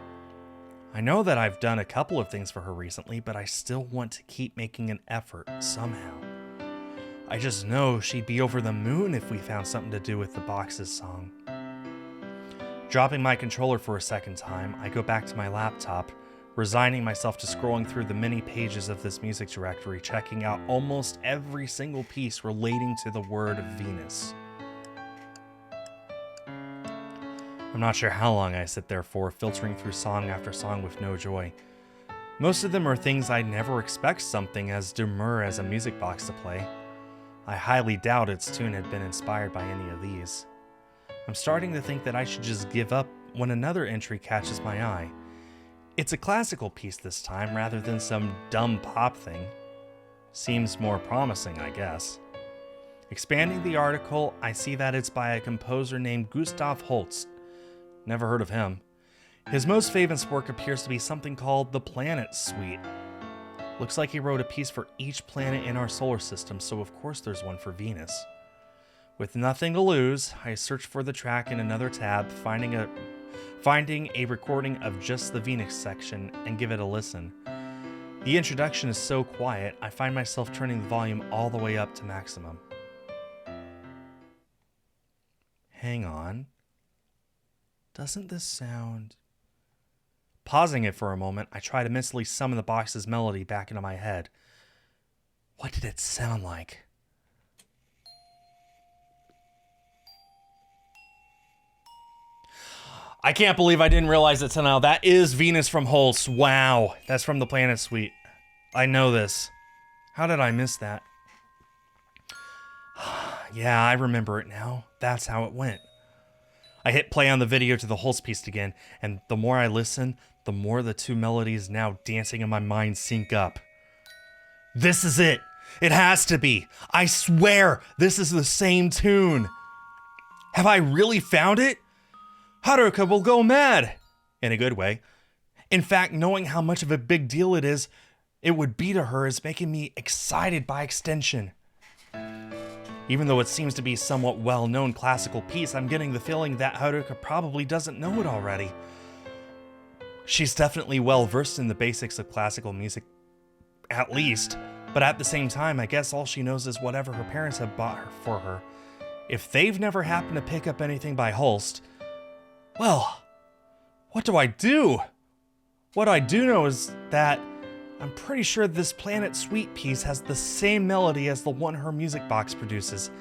I know that I've done a couple of things for her recently, but I still want to keep making an effort somehow. I just know she'd be over the moon if we found something to do with the box's song. Dropping my controller for a second time, I go back to my laptop, resigning myself to scrolling through the many pages of this music directory, checking out almost every single piece relating to the word Venus. I'm not sure how long I sit there for, filtering through song after song with no joy. Most of them are things I'd never expect something as demure as a music box to play. I highly doubt its tune had been inspired by any of these. I'm starting to think that I should just give up when another entry catches my eye. It's a classical piece this time, rather than some dumb pop thing. Seems more promising, I guess. Expanding the article, I see that it's by a composer named Gustav Holst. Never heard of him. His most famous work appears to be something called the Planet Suite. Looks like he wrote a piece for each planet in our solar system, so of course there's one for Venus. With nothing to lose, I search for the track in another tab, finding a recording of just the Venus section and give it a listen. The introduction is so quiet, I find myself turning the volume all the way up to maximum. Hang on. Doesn't this sound... Pausing it for a moment, I try to mentally summon the box's melody back into my head. What did it sound like? I can't believe I didn't realize it till now. That is Venus from Holst. Wow. That's from the Planet Suite. I know this. How did I miss that? Yeah, I remember it now. That's how it went. I hit play on the video to the Holst piece again, and the more I listen, the more the two melodies now dancing in my mind sync up. This is it. It has to be. I swear this is the same tune. Have I really found it? Haruka will go mad. In a good way. In fact, knowing how much of a big deal it would be to her is making me excited by extension. Even though it seems to be a somewhat well-known classical piece, I'm getting the feeling that Haruka probably doesn't know it already. She's definitely well-versed in the basics of classical music, at least, but at the same time, I guess all she knows is whatever her parents have bought for her. If they've never happened to pick up anything by Holst, well, what do I do? What I do know is that I'm pretty sure this Planet Suite piece has the same melody as the one her music box produces.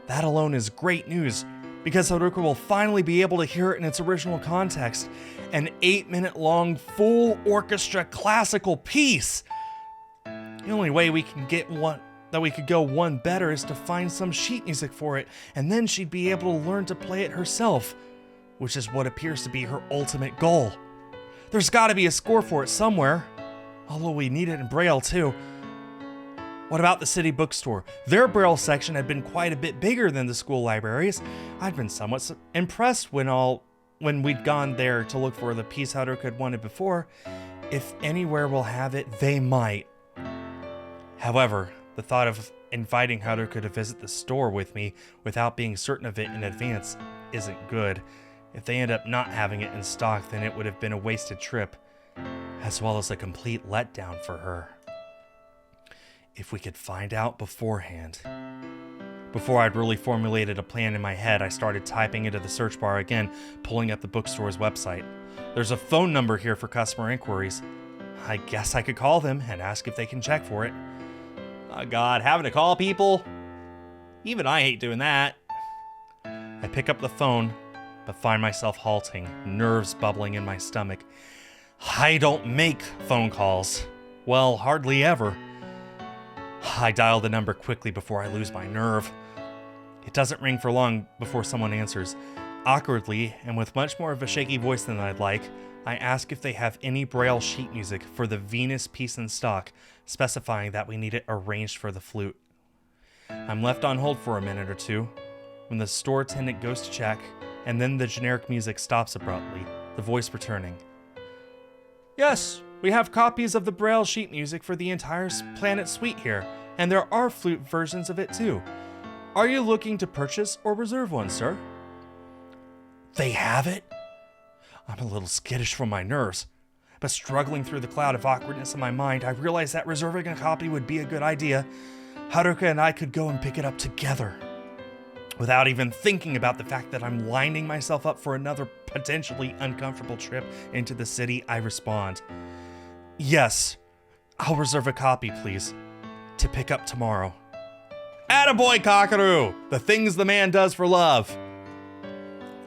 That alone is great news. because Haruka will finally be able to hear it in its original context, an 8-minute long full orchestra classical piece. The only way we can get one that we could go one better is to find some sheet music for it, and then she'd be able to learn to play it herself, which is what appears to be her ultimate goal. There's got to be a score for it somewhere, although we need it in Braille too. What about the city bookstore? Their Braille section had been quite a bit bigger than the school libraries. I'd been somewhat impressed when we'd gone there to look for the piece Haruka had wanted before. If anywhere will have it, they might. However, the thought of inviting Haruka to visit the store with me without being certain of it in advance isn't good. If they end up not having it in stock, then it would have been a wasted trip, as well as a complete letdown for her. If we could find out beforehand. Before I'd really formulated a plan in my head, I started typing into the search bar again, pulling up the bookstore's website. There's a phone number here for customer inquiries. I guess I could call them and ask if they can check for it. Oh God, having to call people? Even I hate doing that. I pick up the phone, but find myself halting, nerves bubbling in my stomach. I don't make phone calls. Well, hardly ever. I dial the number quickly before I lose my nerve. It doesn't ring for long before someone answers. Awkwardly, and with much more of a shaky voice than I'd like, I ask if they have any Braille sheet music for the Venus piece in stock, specifying that we need it arranged for the flute. I'm left on hold for a minute or two, when the store attendant goes to check, and then the generic music stops abruptly, the voice returning. Yes, we have copies of the Braille sheet music for the entire Planet Suite here, and there are flute versions of it too. Are you looking to purchase or reserve one, sir? They have it? I'm a little skittish from my nerves, but struggling through the cloud of awkwardness in my mind, I realized that reserving a copy would be a good idea. Haruka and I could go and pick it up together. Without even thinking about the fact that I'm lining myself up for another potentially uncomfortable trip into the city, I respond. Yes, I'll reserve a copy, please, to pick up tomorrow. Attaboy, Kakaru! The things the man does for love!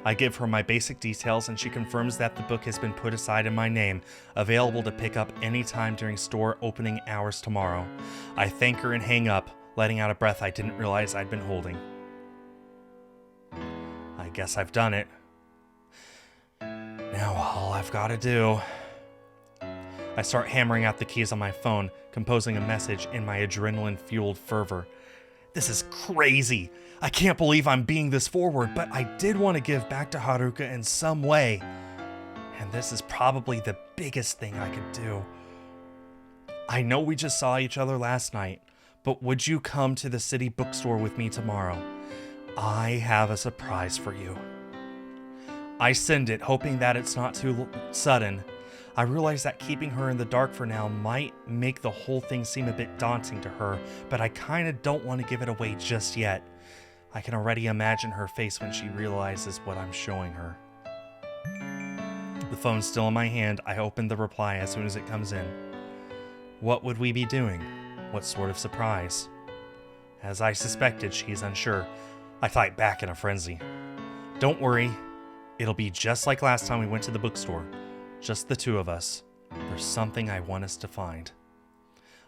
I give her my basic details and she confirms that the book has been put aside in my name, available to pick up anytime during store opening hours tomorrow. I thank her and hang up, letting out a breath I didn't realize I'd been holding. I guess I've done it. Now all I've got to do... I start hammering out the keys on my phone, composing a message in my adrenaline-fueled fervor. This is crazy. I can't believe I'm being this forward, but I did want to give back to Haruka in some way. And this is probably the biggest thing I could do. I know we just saw each other last night, but would you come to the city bookstore with me tomorrow? I have a surprise for you. I send it, hoping that it's not too sudden. I realize that keeping her in the dark for now might make the whole thing seem a bit daunting to her, but I kinda don't want to give it away just yet. I can already imagine her face when she realizes what I'm showing her. The phone's still in my hand. I open the reply as soon as it comes in. What would we be doing? What sort of surprise? As I suspected, she's unsure. I fight back in a frenzy. Don't worry, it'll be just like last time we went to the bookstore. Just the two of us. There's something I want us to find.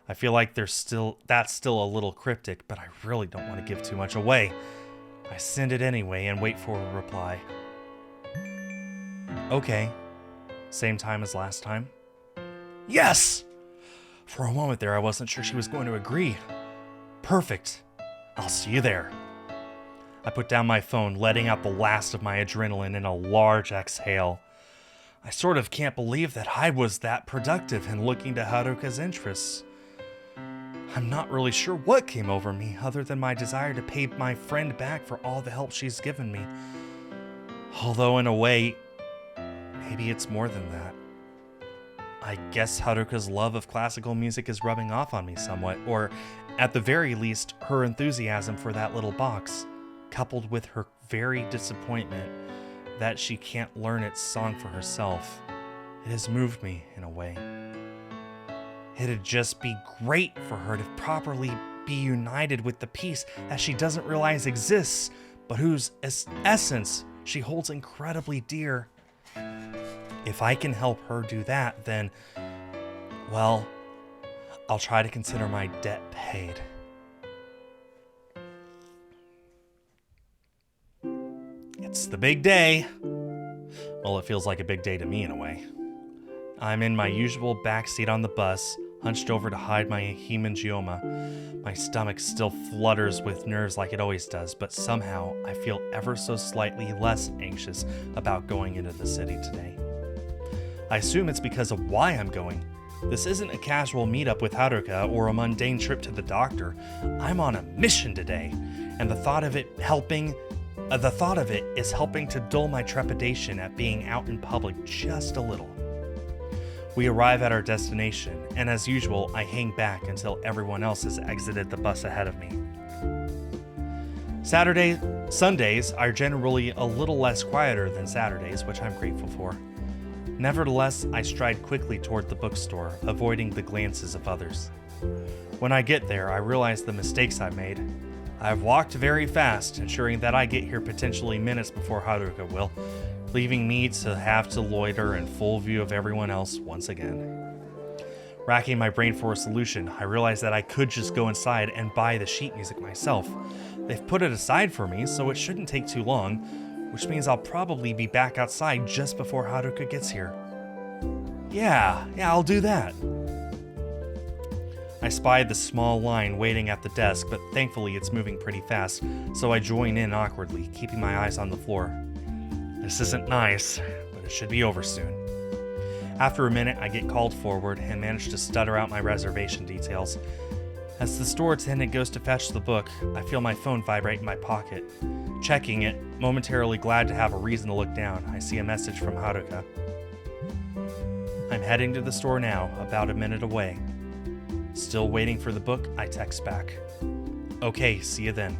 I feel like that's still a little cryptic, but I really don't want to give too much away. I send it anyway and wait for a reply. Okay. Same time as last time? Yes! For a moment there, I wasn't sure she was going to agree. Perfect. I'll see you there. I put down my phone, letting out the last of my adrenaline in a large exhale. I sort of can't believe that I was that productive in looking to Haruka's interests. I'm not really sure what came over me, other than my desire to pay my friend back for all the help she's given me. Although in a way, maybe it's more than that. I guess Haruka's love of classical music is rubbing off on me somewhat, or at the very least, her enthusiasm for that little box, coupled with her very disappointment that she can't learn its song for herself. It has moved me in a way. It'd just be great for her to properly be united with the piece that she doesn't realize exists, but whose essence she holds incredibly dear. If I can help her do that, then, well, I'll try to consider my debt paid. It's the big day. Well, it feels like a big day to me in a way. I'm in my usual backseat on the bus, hunched over to hide my hemangioma. My stomach still flutters with nerves like it always does, but somehow I feel ever so slightly less anxious about going into the city today. I assume it's because of why I'm going. This isn't a casual meetup with Haruka or a mundane trip to the doctor. I'm on a mission today, and the thought of it is helping to dull my trepidation at being out in public just a little. We arrive at our destination, and as usual, I hang back until everyone else has exited the bus ahead of me. Sundays are generally a little less quieter than Saturdays, which I'm grateful for. Nevertheless, I stride quickly toward the bookstore, avoiding the glances of others. When I get there, I realize the mistakes I made. I've walked very fast, ensuring that I get here potentially minutes before Haruka will, leaving me to have to loiter in full view of everyone else once again. Racking my brain for a solution, I realize that I could just go inside and buy the sheet music myself. They've put it aside for me, so it shouldn't take too long, which means I'll probably be back outside just before Haruka gets here. Yeah, I'll do that. I spied the small line waiting at the desk, but thankfully it's moving pretty fast, so I join in awkwardly, keeping my eyes on the floor. This isn't nice, but it should be over soon. After a minute, I get called forward and manage to stutter out my reservation details. As the store attendant goes to fetch the book, I feel my phone vibrate in my pocket. Checking it, momentarily glad to have a reason to look down, I see a message from Haruka. I'm heading to the store now, about a minute away. Still waiting for the book, I text back. Okay, see you then.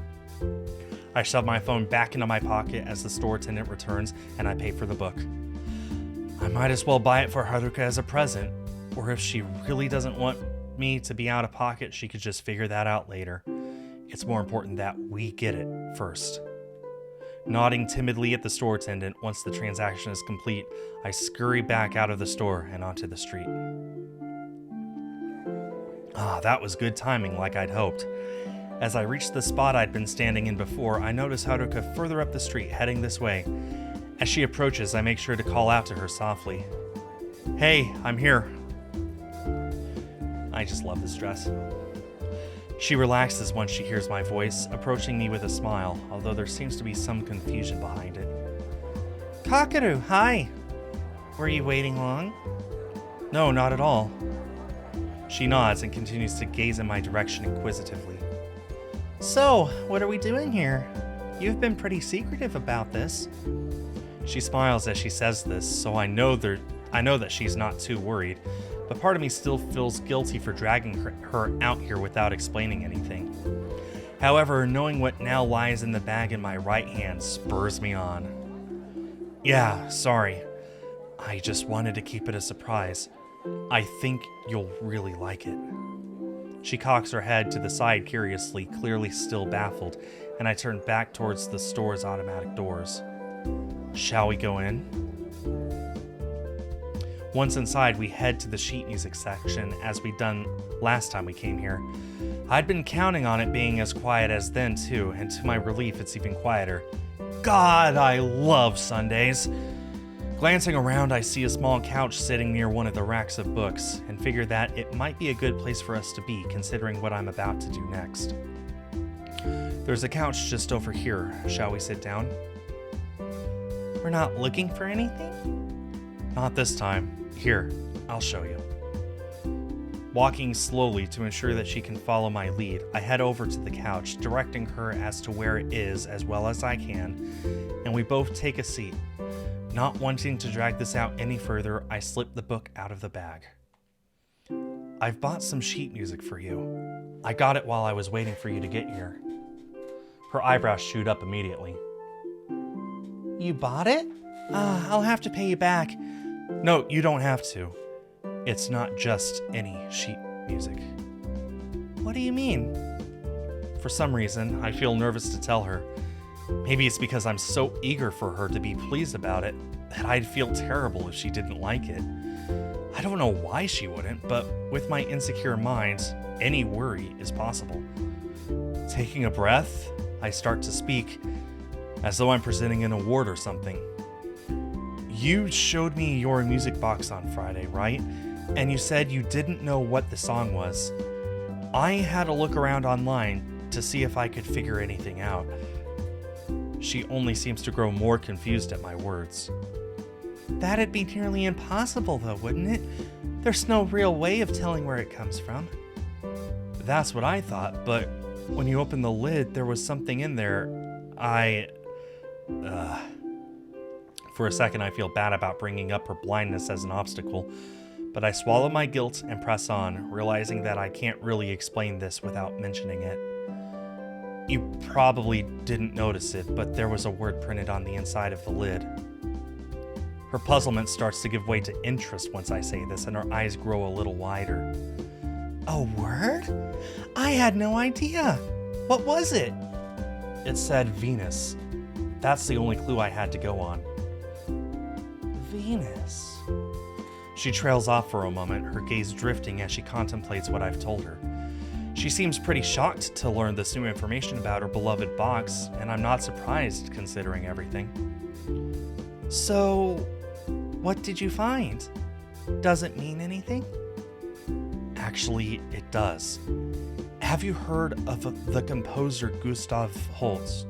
I shove my phone back into my pocket as the store attendant returns, and I pay for the book. I might as well buy it for Haruka as a present, or if she really doesn't want me to be out of pocket, she could just figure that out later. It's more important that we get it first. Nodding timidly at the store attendant once the transaction is complete, I scurry back out of the store and onto the street. That was good timing, like I'd hoped. As I reached the spot I'd been standing in before, I notice Haruka further up the street, heading this way. As she approaches, I make sure to call out to her softly. Hey, I'm here. I just love this dress. She relaxes once she hears my voice, approaching me with a smile, although there seems to be some confusion behind it. Kakeru, hi! Were you waiting long? No, not at all. She nods and continues to gaze in my direction inquisitively. So, what are we doing here? You've been pretty secretive about this. She smiles as she says this, so I know that she's not too worried, but part of me still feels guilty for dragging her out here without explaining anything. However, knowing what now lies in the bag in my right hand spurs me on. Yeah, sorry. I just wanted to keep it a surprise. I think you'll really like it. She cocks her head to the side curiously, clearly still baffled, and I turn back towards the store's automatic doors. Shall we go in? Once inside, we head to the sheet music section as we'd done last time we came here. I'd been counting on it being as quiet as then too, and to my relief it's even quieter. God, I love Sundays! Glancing around, I see a small couch sitting near one of the racks of books, and figure that it might be a good place for us to be, considering what I'm about to do next. There's a couch just over here. Shall we sit down? We're not looking for anything? Not this time. Here, I'll show you. Walking slowly to ensure that she can follow my lead, I head over to the couch, directing her as to where it is as well as I can, and we both take a seat. Not wanting to drag this out any further, I slip the book out of the bag. I've bought some sheet music for you. I got it while I was waiting for you to get here. Her eyebrows shoot up immediately. You bought it? I'll have to pay you back. No, you don't have to. It's not just any sheet music. What do you mean? For some reason, I feel nervous to tell her. Maybe it's because I'm so eager for her to be pleased about it that I'd feel terrible if she didn't like it. I don't know why she wouldn't, but with my insecure mind, any worry is possible. Taking a breath, I start to speak as though I'm presenting an award or something. You showed me your music box on Friday, right? And you said you didn't know what the song was. I had a look around online to see if I could figure anything out. She only seems to grow more confused at my words. That'd be nearly impossible though, wouldn't it? There's no real way of telling where it comes from. That's what I thought, but when you opened the lid, there was something in there. For a second, I feel bad about bringing up her blindness as an obstacle, but I swallow my guilt and press on, realizing that I can't really explain this without mentioning it. You probably didn't notice it, but there was a word printed on the inside of the lid. Her puzzlement starts to give way to interest once I say this, and her eyes grow a little wider. A word? I had no idea. What was it? It said Venus. That's the only clue I had to go on. Venus. She trails off for a moment, her gaze drifting as she contemplates what I've told her. She seems pretty shocked to learn this new information about her beloved box, and I'm not surprised considering everything. So, what did you find? Does it mean anything? Actually, it does. Have you heard of the composer Gustav Holst?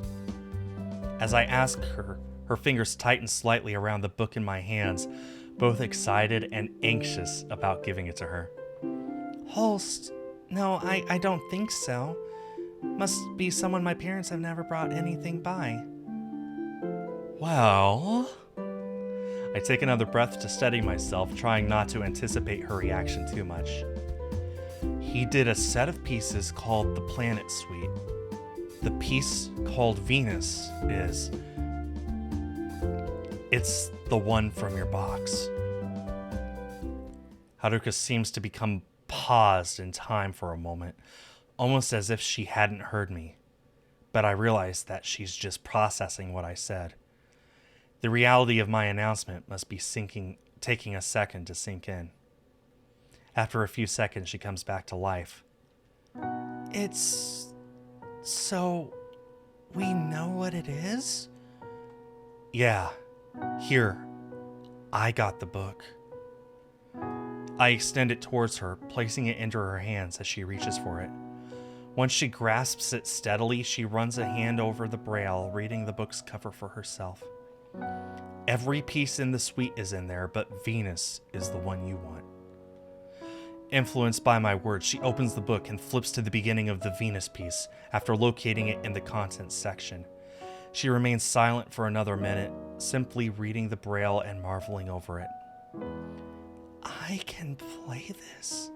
As I ask her, her fingers tighten slightly around the book in my hands, both excited and anxious about giving it to her. Holst? No, I don't think so. Must be someone my parents have never brought anything by. Well... I take another breath to steady myself, trying not to anticipate her reaction too much. He did a set of pieces called the Planet Suite. The piece called Venus is... It's the one from your box. Haruka seems to become paused in time for a moment, almost as if she hadn't heard me. But I realize that she's just processing what I said. The reality of my announcement must be taking a second to sink in. After a few seconds, she comes back to life. It's... So... we know what it is? Yeah. Here. I got the book. I extend it towards her, placing it into her hands as she reaches for it. Once she grasps it steadily, she runs a hand over the braille, reading the book's cover for herself. Every piece in the suite is in there, but Venus is the one you want. Influenced by my words, she opens the book and flips to the beginning of the Venus piece after locating it in the contents section. She remains silent for another minute, simply reading the braille and marveling over it. I can play this.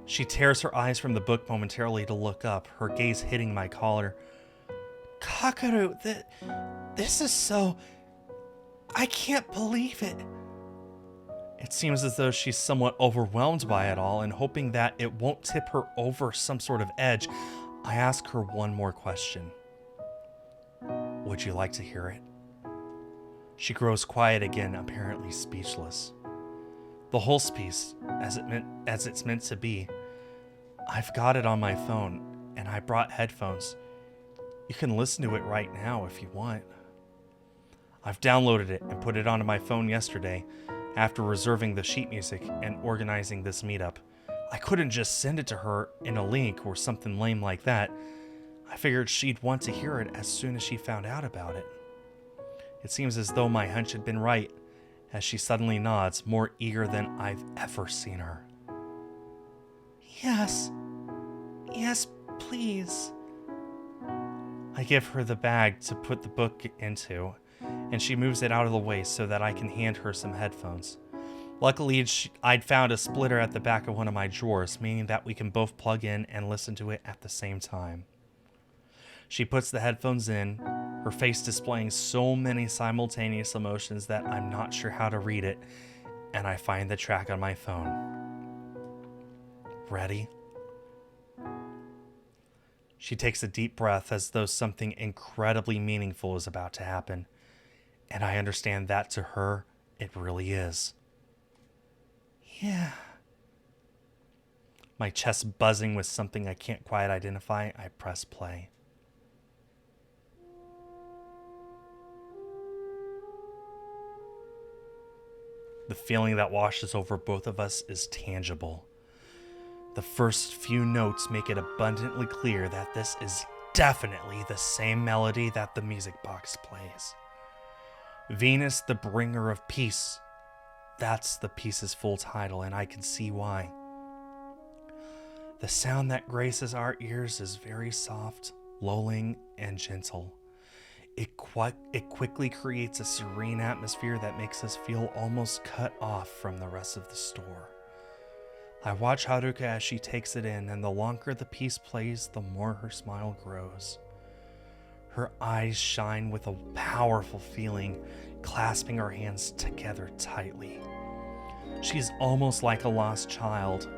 She tears her eyes from the book momentarily to look up, her gaze hitting my collar. Kakaru, this is so... I can't believe it. It seems as though she's somewhat overwhelmed by it all, and hoping that it won't tip her over some sort of edge, I ask her one more question. Would you like to hear it? She grows quiet again, apparently speechless. The whole piece, as it's meant to be. I've got it on my phone, and I brought headphones. You can listen to it right now if you want. I've downloaded it and put it onto my phone yesterday, after reserving the sheet music and organizing this meetup. I couldn't just send it to her in a link or something lame like that. I figured she'd want to hear it as soon as she found out about it. It seems as though my hunch had been right, as she suddenly nods, more eager than I've ever seen her. Yes, please. I give her the bag to put the book into, and she moves it out of the way so that I can hand her some headphones. Luckily, I'd found a splitter at the back of one of my drawers, meaning that we can both plug in and listen to it at the same time. She puts the headphones in, her face displaying so many simultaneous emotions that I'm not sure how to read it, and I find the track on my phone. Ready? She takes a deep breath as though something incredibly meaningful is about to happen. And I understand that to her, it really is. Yeah. My chest buzzing with something I can't quite identify, I press play. The feeling that washes over both of us is tangible. The first few notes make it abundantly clear that this is definitely the same melody that the music box plays. Venus, the bringer of peace. That's the piece's full title, and I can see why. The sound that graces our ears is very soft, lulling, and gentle. It quickly creates a serene atmosphere that makes us feel almost cut off from the rest of the store. I watch Haruka as she takes it in, and the longer the piece plays, the more her smile grows. Her eyes shine with a powerful feeling, clasping her hands together tightly. She's almost like a lost child,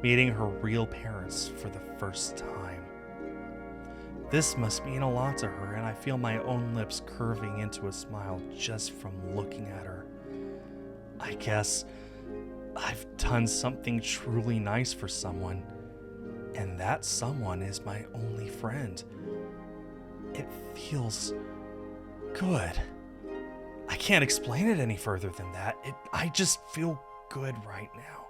meeting her real parents for the first time. This must mean a lot to her, and I feel my own lips curving into a smile just from looking at her. I guess I've done something truly nice for someone, and that someone is my only friend. It feels good. I can't explain it any further than that. I just feel good right now.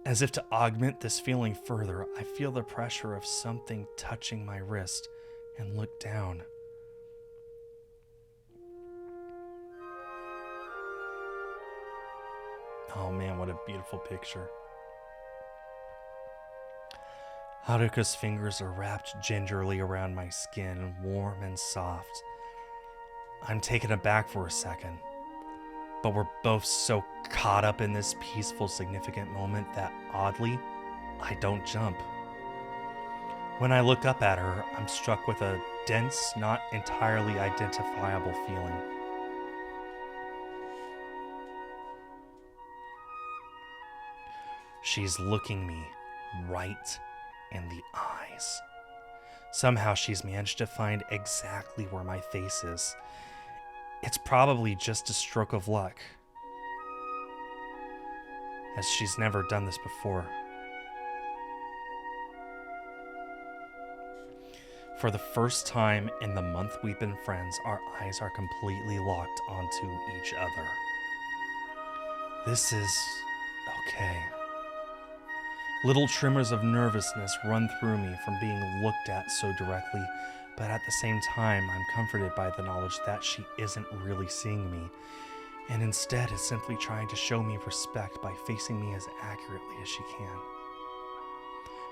As if to augment this feeling further, I feel the pressure of something touching my wrist and look down. Oh man, what a beautiful picture. Haruka's fingers are wrapped gingerly around my skin, warm and soft. I'm taken aback for a second, but we're both so caught up in this peaceful, significant moment that, oddly, I don't jump. When I look up at her, I'm struck with a dense, not entirely identifiable feeling. She's looking me right in the eyes. Somehow she's managed to find exactly where my face is. It's probably just a stroke of luck, as she's never done this before. For the first time in the month we've been friends, our eyes are completely locked onto each other. This is okay. Little tremors of nervousness run through me from being looked at so directly, but at the same time, I'm comforted by the knowledge that she isn't really seeing me, and instead is simply trying to show me respect by facing me as accurately as she can.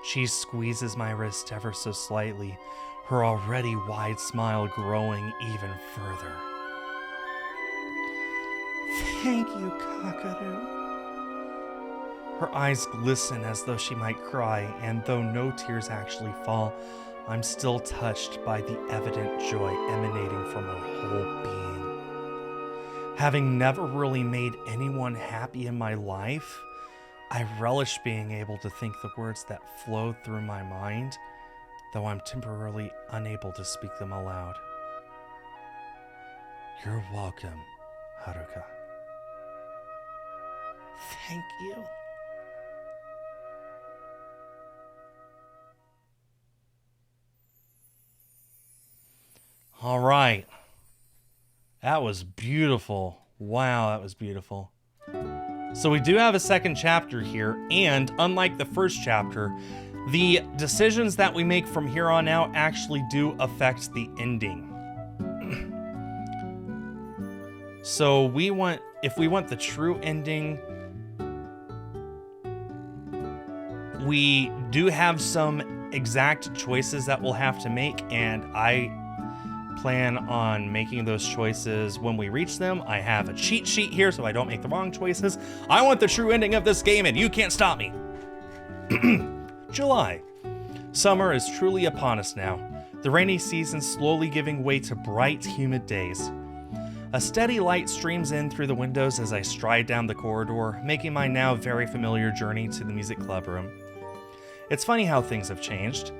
She squeezes my wrist ever so slightly, her already wide smile growing even further. Thank you, Kakaru. Her eyes glisten as though she might cry, and though no tears actually fall, I'm still touched by the evident joy emanating from her whole being. Having never really made anyone happy in my life, I relish being able to think the words that flow through my mind, though I'm temporarily unable to speak them aloud. You're welcome, Haruka. Thank you. All right. That was beautiful. Wow, that was beautiful. So we do have a second chapter here, and unlike the first chapter, the decisions that we make from here on out actually do affect the ending. So if we want the true ending, we do have some exact choices that we'll have to make, and I plan on making those choices when we reach them. I have a cheat sheet here so I don't make the wrong choices. I want the true ending of this game, and you can't stop me. July. Summer is truly upon us now, the rainy season slowly giving way to bright, humid days. A steady light streams in through the windows as I stride down the corridor, making my now very familiar journey to the music club room. It's funny how things have changed.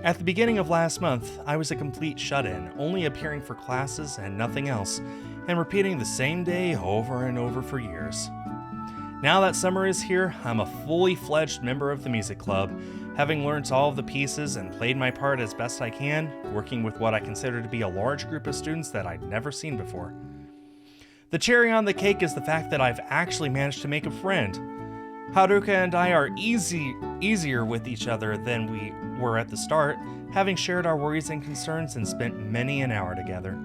At the beginning of last month, I was a complete shut-in, only appearing for classes and nothing else, and repeating the same day over and over for years. Now that summer is here, I'm a fully fledged member of the music club, having learned all of the pieces and played my part as best I can, working with what I consider to be a large group of students that I'd never seen before. The cherry on the cake is the fact that I've actually managed to make a friend. Haruka and I are easier with each other than we were at the start, having shared our worries and concerns and spent many an hour together.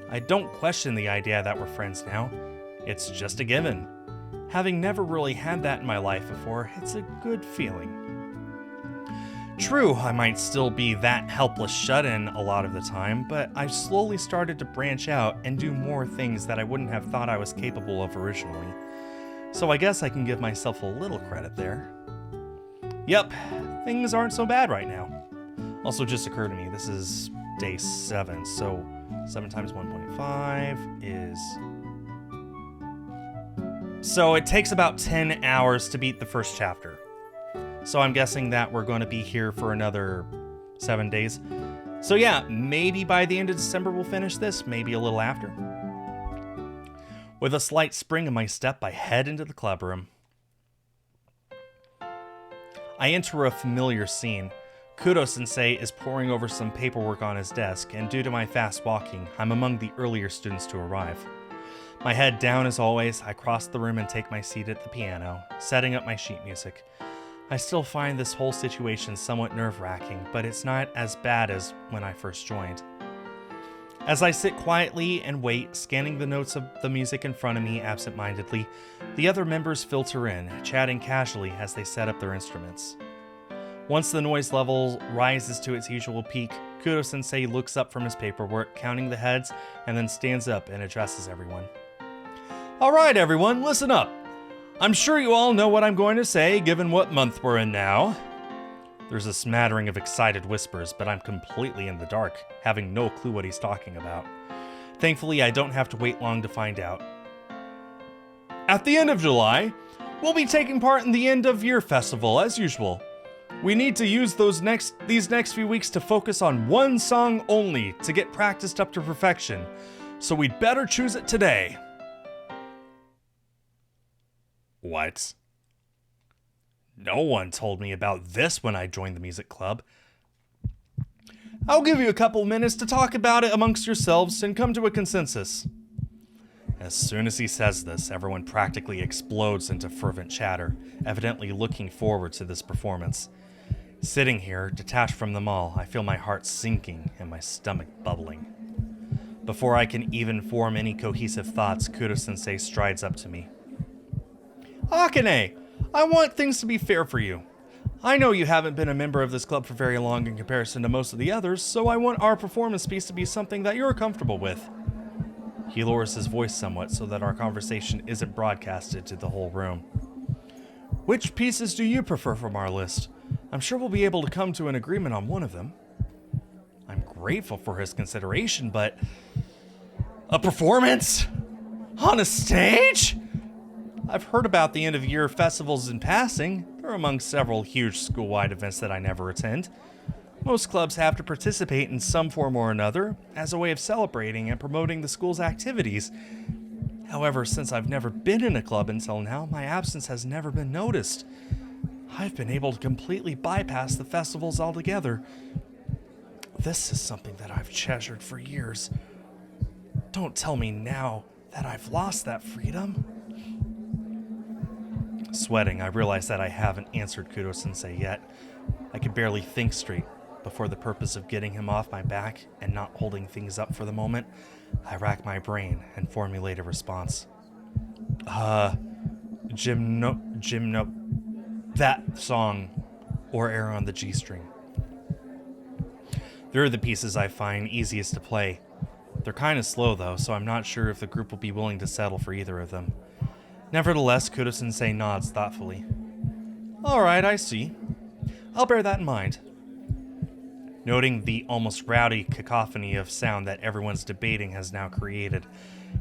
I don't question the idea that we're friends now. It's just a given. Having never really had that in my life before, it's a good feeling. True, I might still be that helpless shut-in a lot of the time, but I've slowly started to branch out and do more things that I wouldn't have thought I was capable of originally. So I guess I can give myself a little credit there. Yep, things aren't so bad right now. Also just occurred to me, this is day 7, so 7 times 1.5 is... So it takes about 10 hours to beat the first chapter. So I'm guessing that we're going to be here for another 7 days. So yeah, maybe by the end of December we'll finish this, maybe a little after. With a slight spring in my step, I head into the club room. I enter a familiar scene. Kudo-sensei is poring over some paperwork on his desk, and due to my fast walking, I'm among the earlier students to arrive. My head down as always, I cross the room and take my seat at the piano, setting up my sheet music. I still find this whole situation somewhat nerve-wracking, but it's not as bad as when I first joined. As I sit quietly and wait, scanning the notes of the music in front of me absent-mindedly, the other members filter in, chatting casually as they set up their instruments. Once the noise level rises to its usual peak, Kudo-sensei looks up from his paperwork, counting the heads, and then stands up and addresses everyone. Alright everyone, listen up. I'm sure you all know what I'm going to say, given what month we're in now. There's a smattering of excited whispers, but I'm completely in the dark, having no clue what he's talking about. Thankfully, I don't have to wait long to find out. At the end of July, we'll be taking part in the end of year festival, as usual. We need to use these next few weeks to focus on one song only to get practiced up to perfection, so we'd better choose it today. What? No one told me about this when I joined the music club. I'll give you a couple minutes to talk about it amongst yourselves and come to a consensus. As soon as he says this, everyone practically explodes into fervent chatter, evidently looking forward to this performance. Sitting here, detached from them all, I feel my heart sinking and my stomach bubbling. Before I can even form any cohesive thoughts, Kudo-sensei strides up to me. Akane! I want things to be fair for you. I know you haven't been a member of this club for very long in comparison to most of the others, so I want our performance piece to be something that you're comfortable with. He lowers his voice somewhat so that our conversation isn't broadcasted to the whole room. Which pieces do you prefer from our list? I'm sure we'll be able to come to an agreement on one of them. I'm grateful for his consideration, but... A performance? On a stage? I've heard about the end-of-year festivals in passing. They're among several huge school-wide events that I never attend. Most clubs have to participate in some form or another as a way of celebrating and promoting the school's activities. However, since I've never been in a club until now, my absence has never been noticed. I've been able to completely bypass the festivals altogether. This is something that I've treasured for years. Don't tell me now that I've lost that freedom. Sweating, I realize that I haven't answered Kudo-sensei yet. I could barely think straight. Before the purpose of getting him off my back and not holding things up for the moment, I rack my brain and formulate a response. That song, or Air on the G string. They're the pieces I find easiest to play. They're kind of slow though, so I'm not sure if the group will be willing to settle for either of them. Nevertheless, Kudo-sensei nods thoughtfully. Alright, I see. I'll bear that in mind. Noting the almost rowdy cacophony of sound that everyone's debating has now created,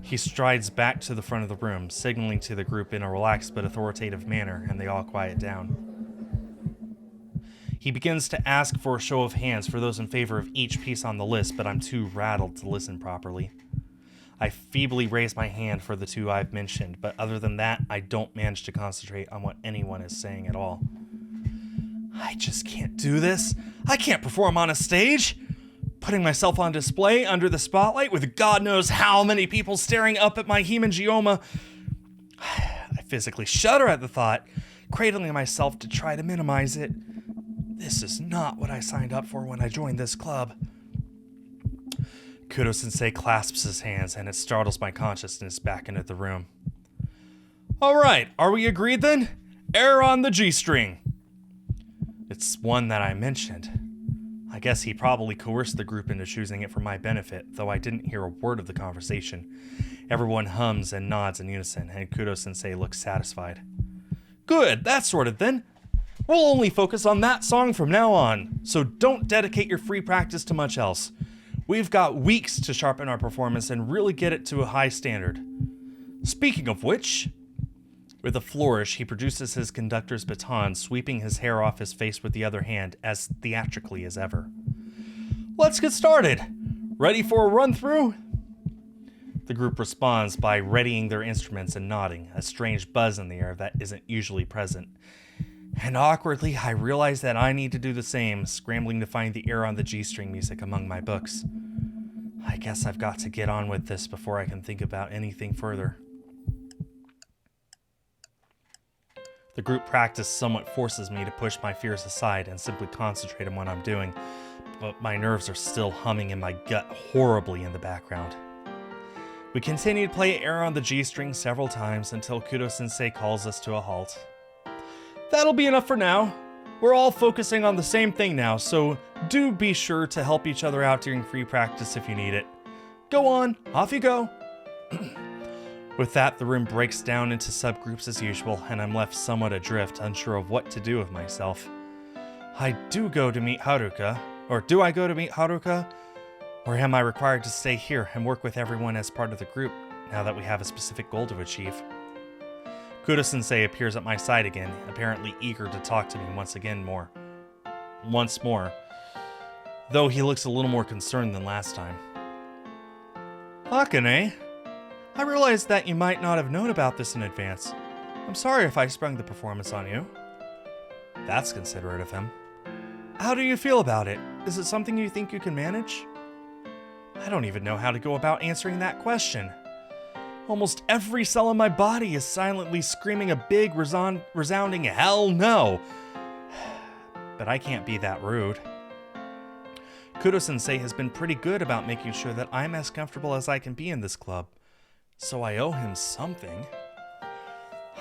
he strides back to the front of the room, signaling to the group in a relaxed but authoritative manner, and they all quiet down. He begins to ask for a show of hands for those in favor of each piece on the list, but I'm too rattled to listen properly. I feebly raise my hand for the two I've mentioned, but other than that, I don't manage to concentrate on what anyone is saying at all. I just can't do this. I can't perform on a stage. Putting myself on display under the spotlight with God knows how many people staring up at my hemangioma. I physically shudder at the thought, cradling myself to try to minimize it. This is not what I signed up for when I joined this club. Kudo-sensei clasps his hands, and it startles my consciousness back into the room. All right, are we agreed then? Error on the G-string. It's one that I mentioned. I guess he probably coerced the group into choosing it for my benefit, though I didn't hear a word of the conversation. Everyone hums and nods in unison, and Kudo-sensei looks satisfied. Good, that's sorted then. We'll only focus on that song from now on, so don't dedicate your free practice to much else. We've got weeks to sharpen our performance and really get it to a high standard. Speaking of which, with a flourish, he produces his conductor's baton, sweeping his hair off his face with the other hand as theatrically as ever. Let's get started. Ready for a run-through? The group responds by readying their instruments and nodding, a strange buzz in the air that isn't usually present. And awkwardly, I realize that I need to do the same, scrambling to find the Error on the G-string music among my books. I guess I've got to get on with this before I can think about anything further. The group practice somewhat forces me to push my fears aside and simply concentrate on what I'm doing, but my nerves are still humming in my gut horribly in the background. We continue to play Error on the G-string several times until Kudo-sensei calls us to a halt. That'll be enough for now. We're all focusing on the same thing now, so do be sure to help each other out during free practice if you need it. Go on, off you go. With that, the room breaks down into subgroups as usual, and I'm left somewhat adrift, unsure of what to do with myself. I do go to meet Haruka, or do I go to meet Haruka? Or am I required to stay here and work with everyone as part of the group, now that we have a specific goal to achieve? Kudo-sensei appears at my side again, apparently eager to talk to me once more, though he looks a little more concerned than last time. Akane, I realized that you might not have known about this in advance. I'm sorry if I sprung the performance on you. That's considerate of him. How do you feel about it? Is it something you think you can manage? I don't even know how to go about answering that question. Almost every cell in my body is silently screaming a big, resounding hell no. But I can't be that rude. Kudo-sensei has been pretty good about making sure that I'm as comfortable as I can be in this club, so I owe him something.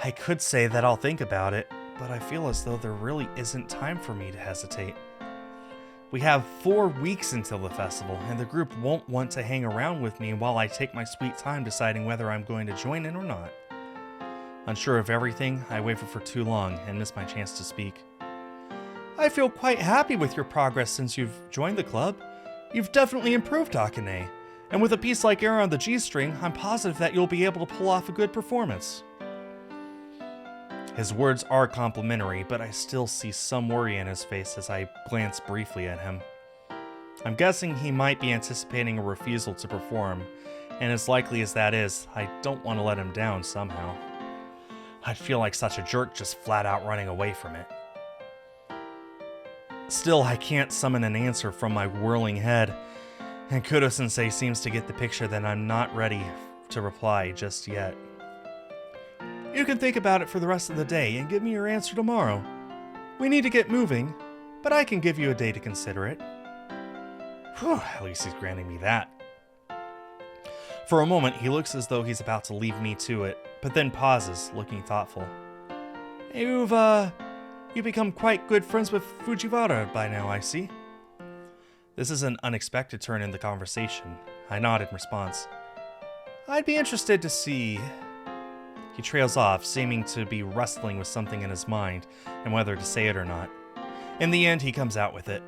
I could say that I'll think about it, but I feel as though there really isn't time for me to hesitate. We have 4 weeks until the festival, and the group won't want to hang around with me while I take my sweet time deciding whether I'm going to join in or not. Unsure of everything, I wavered for too long and missed my chance to speak. I feel quite happy with your progress since you've joined the club. You've definitely improved, Akane, and with a piece like Error on the G-string, I'm positive that you'll be able to pull off a good performance. His words are complimentary, but I still see some worry in his face as I glance briefly at him. I'm guessing he might be anticipating a refusal to perform, and as likely as that is, I don't want to let him down somehow. I'd feel like such a jerk just flat out running away from it. Still, I can't summon an answer from my whirling head, and Kudo-sensei seems to get the picture that I'm not ready to reply just yet. You can think about it for the rest of the day and give me your answer tomorrow. We need to get moving, but I can give you a day to consider it. Whew, at least he's granting me that. For a moment, he looks as though he's about to leave me to it, but then pauses, looking thoughtful. You've become quite good friends with Fujiwara by now, I see. This is an unexpected turn in the conversation. I nod in response. I'd be interested to see... He trails off, seeming to be wrestling with something in his mind, and whether to say it or not. In the end, he comes out with it.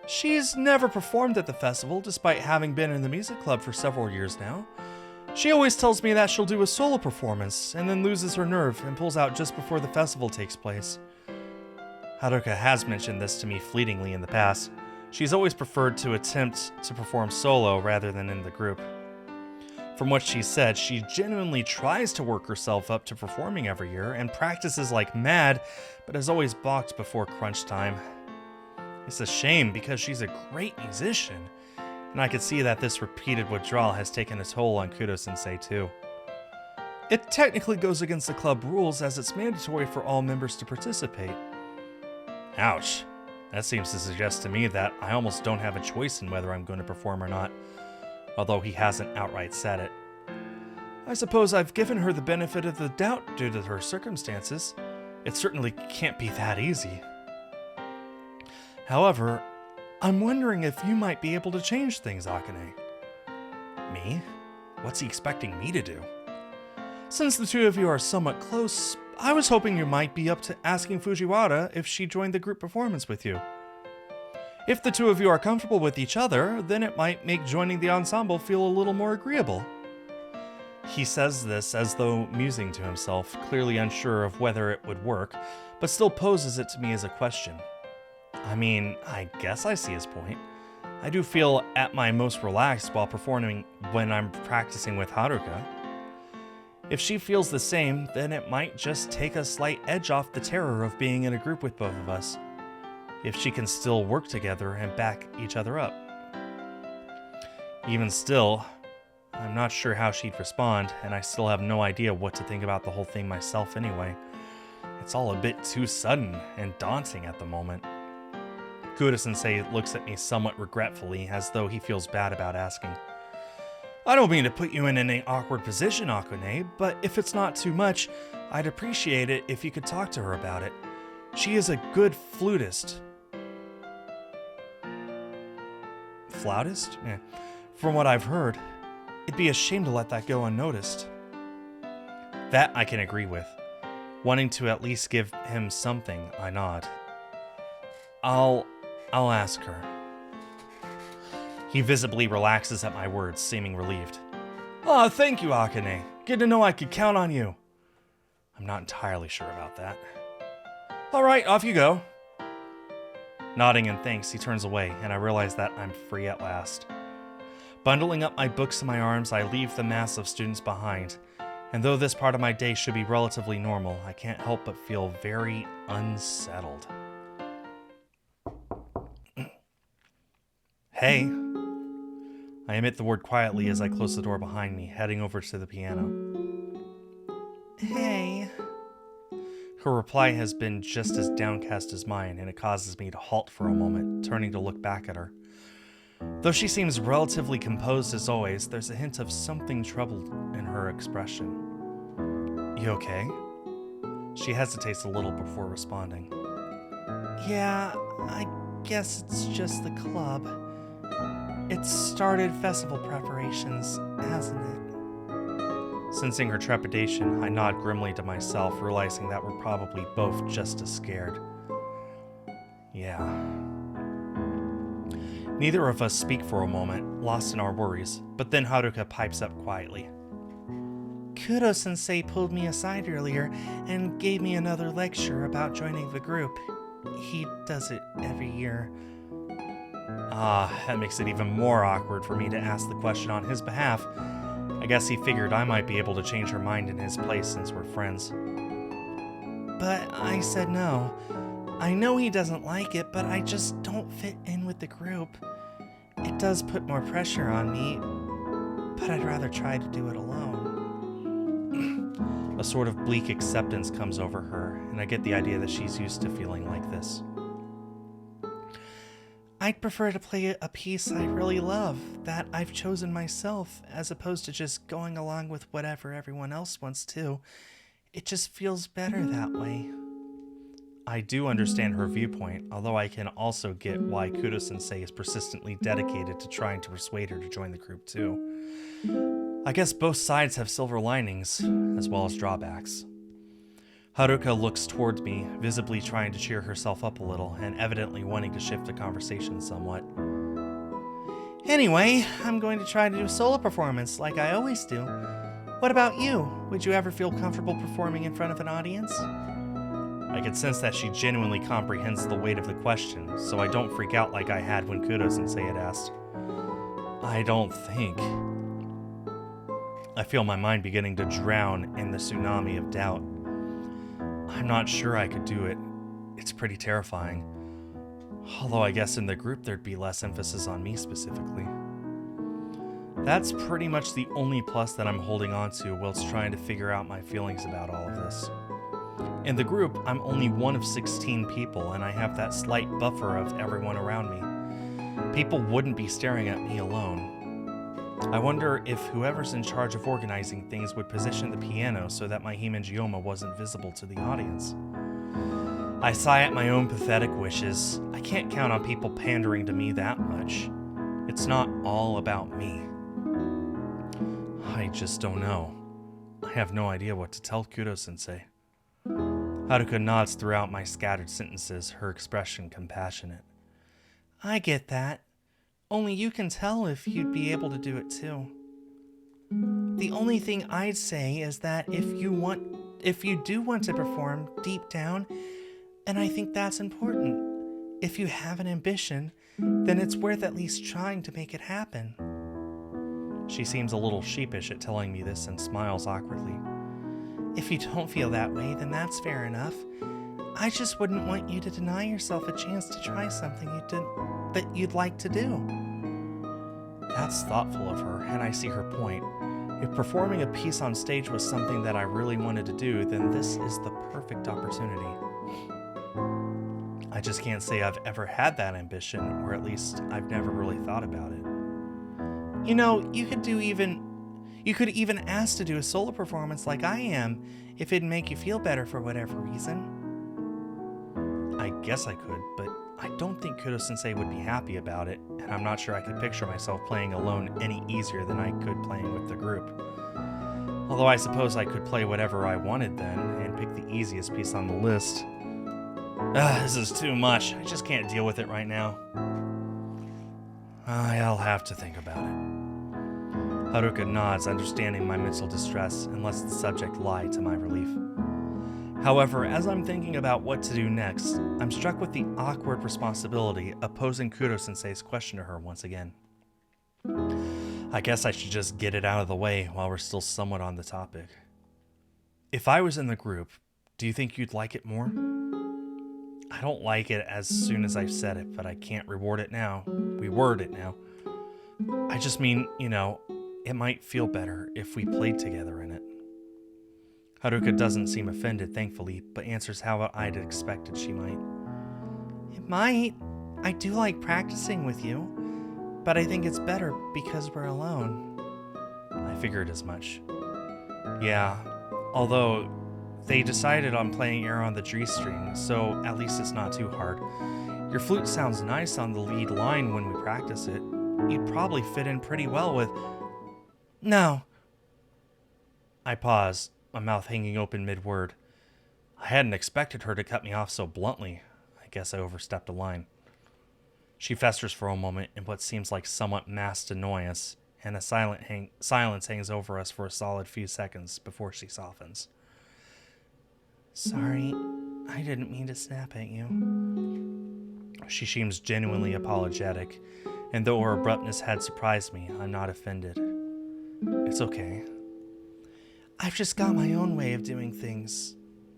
She's never performed at the festival, despite having been in the music club for several years now. She always tells me that she'll do a solo performance, and then loses her nerve and pulls out just before the festival takes place. Haruka has mentioned this to me fleetingly in the past. She's always preferred to attempt to perform solo rather than in the group. From what she said, she genuinely tries to work herself up to performing every year and practices like mad, but is always balked before crunch time. It's a shame because she's a great musician, and I could see that this repeated withdrawal has taken a toll on Kudo-sensei too. It technically goes against the club rules as it's mandatory for all members to participate. Ouch. That seems to suggest to me that I almost don't have a choice in whether I'm going to perform or not, although he hasn't outright said it. I suppose I've given her the benefit of the doubt due to her circumstances. It certainly can't be that easy. However, I'm wondering if you might be able to change things, Akane. Me? What's he expecting me to do? Since the two of you are somewhat close, I was hoping you might be up to asking Fujiwara if she joined the group performance with you. If the two of you are comfortable with each other, then it might make joining the ensemble feel a little more agreeable. He says this as though musing to himself, clearly unsure of whether it would work, but still poses it to me as a question. I mean, I guess I see his point. I do feel at my most relaxed while performing when I'm practicing with Haruka. If she feels the same, then it might just take a slight edge off the terror of being in a group with both of us. If she can still work together and back each other up. Even still, I'm not sure how she'd respond, and I still have no idea what to think about the whole thing myself anyway. It's all a bit too sudden and daunting at the moment. Kudo-sensei looks at me somewhat regretfully, as though he feels bad about asking. I don't mean to put you in an awkward position, Akane, but if it's not too much, I'd appreciate it if you could talk to her about it. She is a good flutist. Flautist? Yeah. From what I've heard, it'd be a shame to let that go unnoticed. That I can agree with. Wanting to at least give him something, I nod. I'll ask her. He visibly relaxes at my words, seeming relieved. Oh, thank you, Akane. Good to know I could count on you. I'm not entirely sure about that. All right, off you go. Nodding in thanks, he turns away, and I realize that I'm free at last. Bundling up my books in my arms, I leave the mass of students behind, and though this part of my day should be relatively normal, I can't help but feel very unsettled. Hey. I emit the word quietly as I close the door behind me, heading over to the piano. Hey. Her reply has been just as downcast as mine, and it causes me to halt for a moment, turning to look back at her. Though she seems relatively composed as always, there's a hint of something troubled in her expression. You okay? She hesitates a little before responding. Yeah, I guess it's just the club. It's started festival preparations, hasn't it? Sensing her trepidation, I nod grimly to myself, realizing that we're probably both just as scared. Yeah. Neither of us speak for a moment, lost in our worries, but then Haruka pipes up quietly. Kudo-sensei pulled me aside earlier and gave me another lecture about joining the group. He does it every year. That makes it even more awkward for me to ask the question on his behalf. I guess he figured I might be able to change her mind in his place since we're friends. But I said no. I know he doesn't like it, but I just don't fit in with the group. It does put more pressure on me, but I'd rather try to do it alone. A sort of bleak acceptance comes over her, and I get the idea that she's used to feeling like this. I'd prefer to play a piece I really love, that I've chosen myself, as opposed to just going along with whatever everyone else wants to. It just feels better that way. I do understand her viewpoint, although I can also get why Kudo-sensei is persistently dedicated to trying to persuade her to join the group too. I guess both sides have silver linings, as well as drawbacks. Haruka looks towards me, visibly trying to cheer herself up a little, and evidently wanting to shift the conversation somewhat. Anyway, I'm going to try to do a solo performance like I always do. What about you? Would you ever feel comfortable performing in front of an audience? I could sense that she genuinely comprehends the weight of the question, so I don't freak out like I had when Kudo-sensei had asked. I don't think. I feel my mind beginning to drown in the tsunami of doubt. I'm not sure I could do it. It's pretty terrifying. Although I guess in the group there'd be less emphasis on me specifically. That's pretty much the only plus that I'm holding on to whilst trying to figure out my feelings about all of this. In the group, I'm only one of 16 people, and I have that slight buffer of everyone around me. People wouldn't be staring at me alone. I wonder if whoever's in charge of organizing things would position the piano so that my hemangioma wasn't visible to the audience. I sigh at my own pathetic wishes. I can't count on people pandering to me that much. It's not all about me. I just don't know. I have no idea what to tell Kudo-sensei. Haruka nods throughout my scattered sentences, her expression compassionate. I get that. Only you can tell if you'd be able to do it too. The only thing I'd say is that if you do want to perform deep down, and I think that's important, if you have an ambition, then it's worth at least trying to make it happen. She seems a little sheepish at telling me this and smiles awkwardly. If you don't feel that way, then that's fair enough. I just wouldn't want you to deny yourself a chance to try something that you'd like to do. That's thoughtful of her, and I see her point. If performing a piece on stage was something that I really wanted to do, then this is the perfect opportunity. I just can't say I've ever had that ambition, or at least I've never really thought about it. You know, you could even ask to do a solo performance like I am, if it'd make you feel better for whatever reason. I guess I could, but I don't think Kudo-sensei would be happy about it, and I'm not sure I could picture myself playing alone any easier than I could playing with the group. Although I suppose I could play whatever I wanted then, and pick the easiest piece on the list. This is too much. I just can't deal with it right now. I'll have to think about it. Haruka nods, understanding my mental distress, and lets the subject lie to my relief. However, as I'm thinking about what to do next, I'm struck with the awkward responsibility of posing Kudo-sensei's question to her once again. I guess I should just get it out of the way while we're still somewhat on the topic. If I was in the group, do you think you'd like it more? I don't like it as soon as I've said it, but I can't reword it now. I just mean, it might feel better if we played together in it. Haruka doesn't seem offended, thankfully, but answers how I'd expected she might. It might. I do like practicing with you, but I think it's better because we're alone. I figured as much. Yeah, although they decided on playing air on the G string, so at least it's not too hard. Your flute sounds nice on the lead line when we practice it. You'd probably fit in pretty well with... No. I paused, my mouth hanging open mid-word. I hadn't expected her to cut me off so bluntly. I guess I overstepped a line. She festers for a moment in what seems like somewhat masked annoyance, and a silence hangs over us for a solid few seconds before she softens. Sorry, I didn't mean to snap at you. She seems genuinely apologetic, and though her abruptness had surprised me, I'm not offended. It's okay. I've just got my own way of doing things.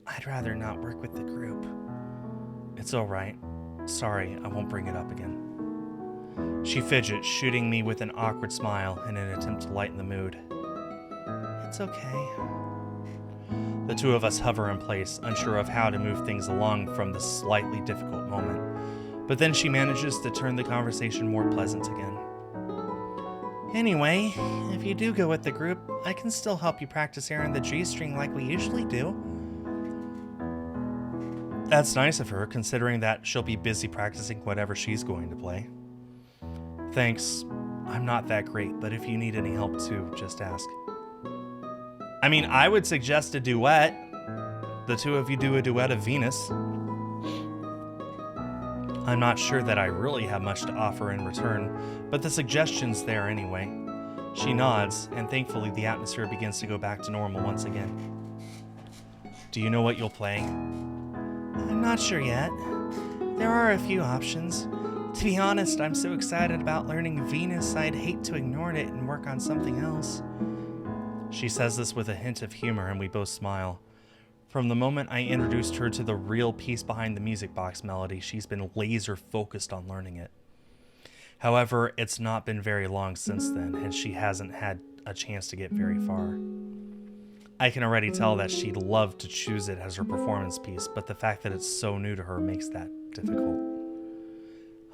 I'd rather not work with the group. It's alright. Sorry, I won't bring it up again. She fidgets, shooting me with an awkward smile in an attempt to lighten the mood. It's okay. The two of us hover in place, unsure of how to move things along from this slightly difficult moment. But then she manages to turn the conversation more pleasant again. Anyway, if you do go with the group, I can still help you practice air on the G string like we usually do. That's nice of her, considering that she'll be busy practicing whatever she's going to play. Thanks. I'm not that great, but if you need any help too, just ask. I mean, I would suggest a duet. The two of you do a duet of Venus. I'm not sure that I really have much to offer in return, but the suggestion's there anyway. She nods, and thankfully the atmosphere begins to go back to normal once again. Do you know what you'll play? I'm not sure yet. There are a few options. To be honest, I'm so excited about learning Venus, I'd hate to ignore it and work on something else. She says this with a hint of humor, and we both smile. From the moment I introduced her to the real piece behind the music box melody, she's been laser focused on learning it. However, it's not been very long since then, and she hasn't had a chance to get very far. I can already tell that she'd love to choose it as her performance piece, but the fact that it's so new to her makes that difficult.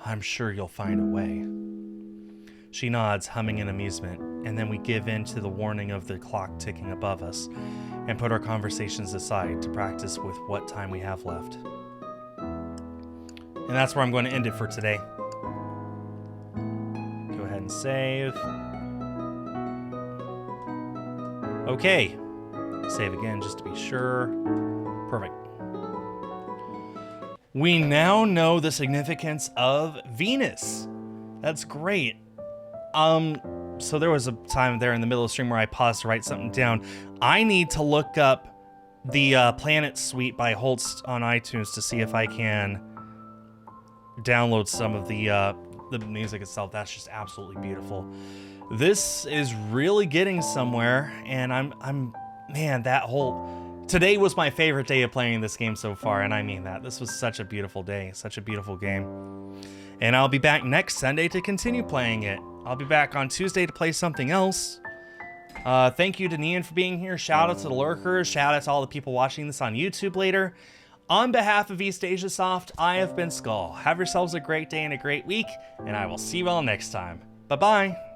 I'm sure you'll find a way. She nods, humming in amusement, and then we give in to the warning of the clock ticking above us and put our conversations aside to practice with what time we have left. And that's where I'm going to end it for today. Go ahead and save. Okay. Save again just to be sure. Perfect. We now know the significance of Venus. That's great. So there was a time there in the middle of the stream where I paused to write something down. I need to look up the Planet Suite by Holst on iTunes to see if I can download some of the music itself. That's just absolutely beautiful. This is really getting somewhere, and I'm man, today was my favorite day of playing this game so far, and I mean that. This was such a beautiful day, such a beautiful game. And I'll be back next Sunday to continue playing it. I'll be back on Tuesday to play something else. Thank you to Nian for being here. Shout out to the lurkers. Shout out to all the people watching this on YouTube later. On behalf of East Asia Soft, I have been Skull. Have yourselves a great day and a great week, and I will see you all next time. Bye-bye.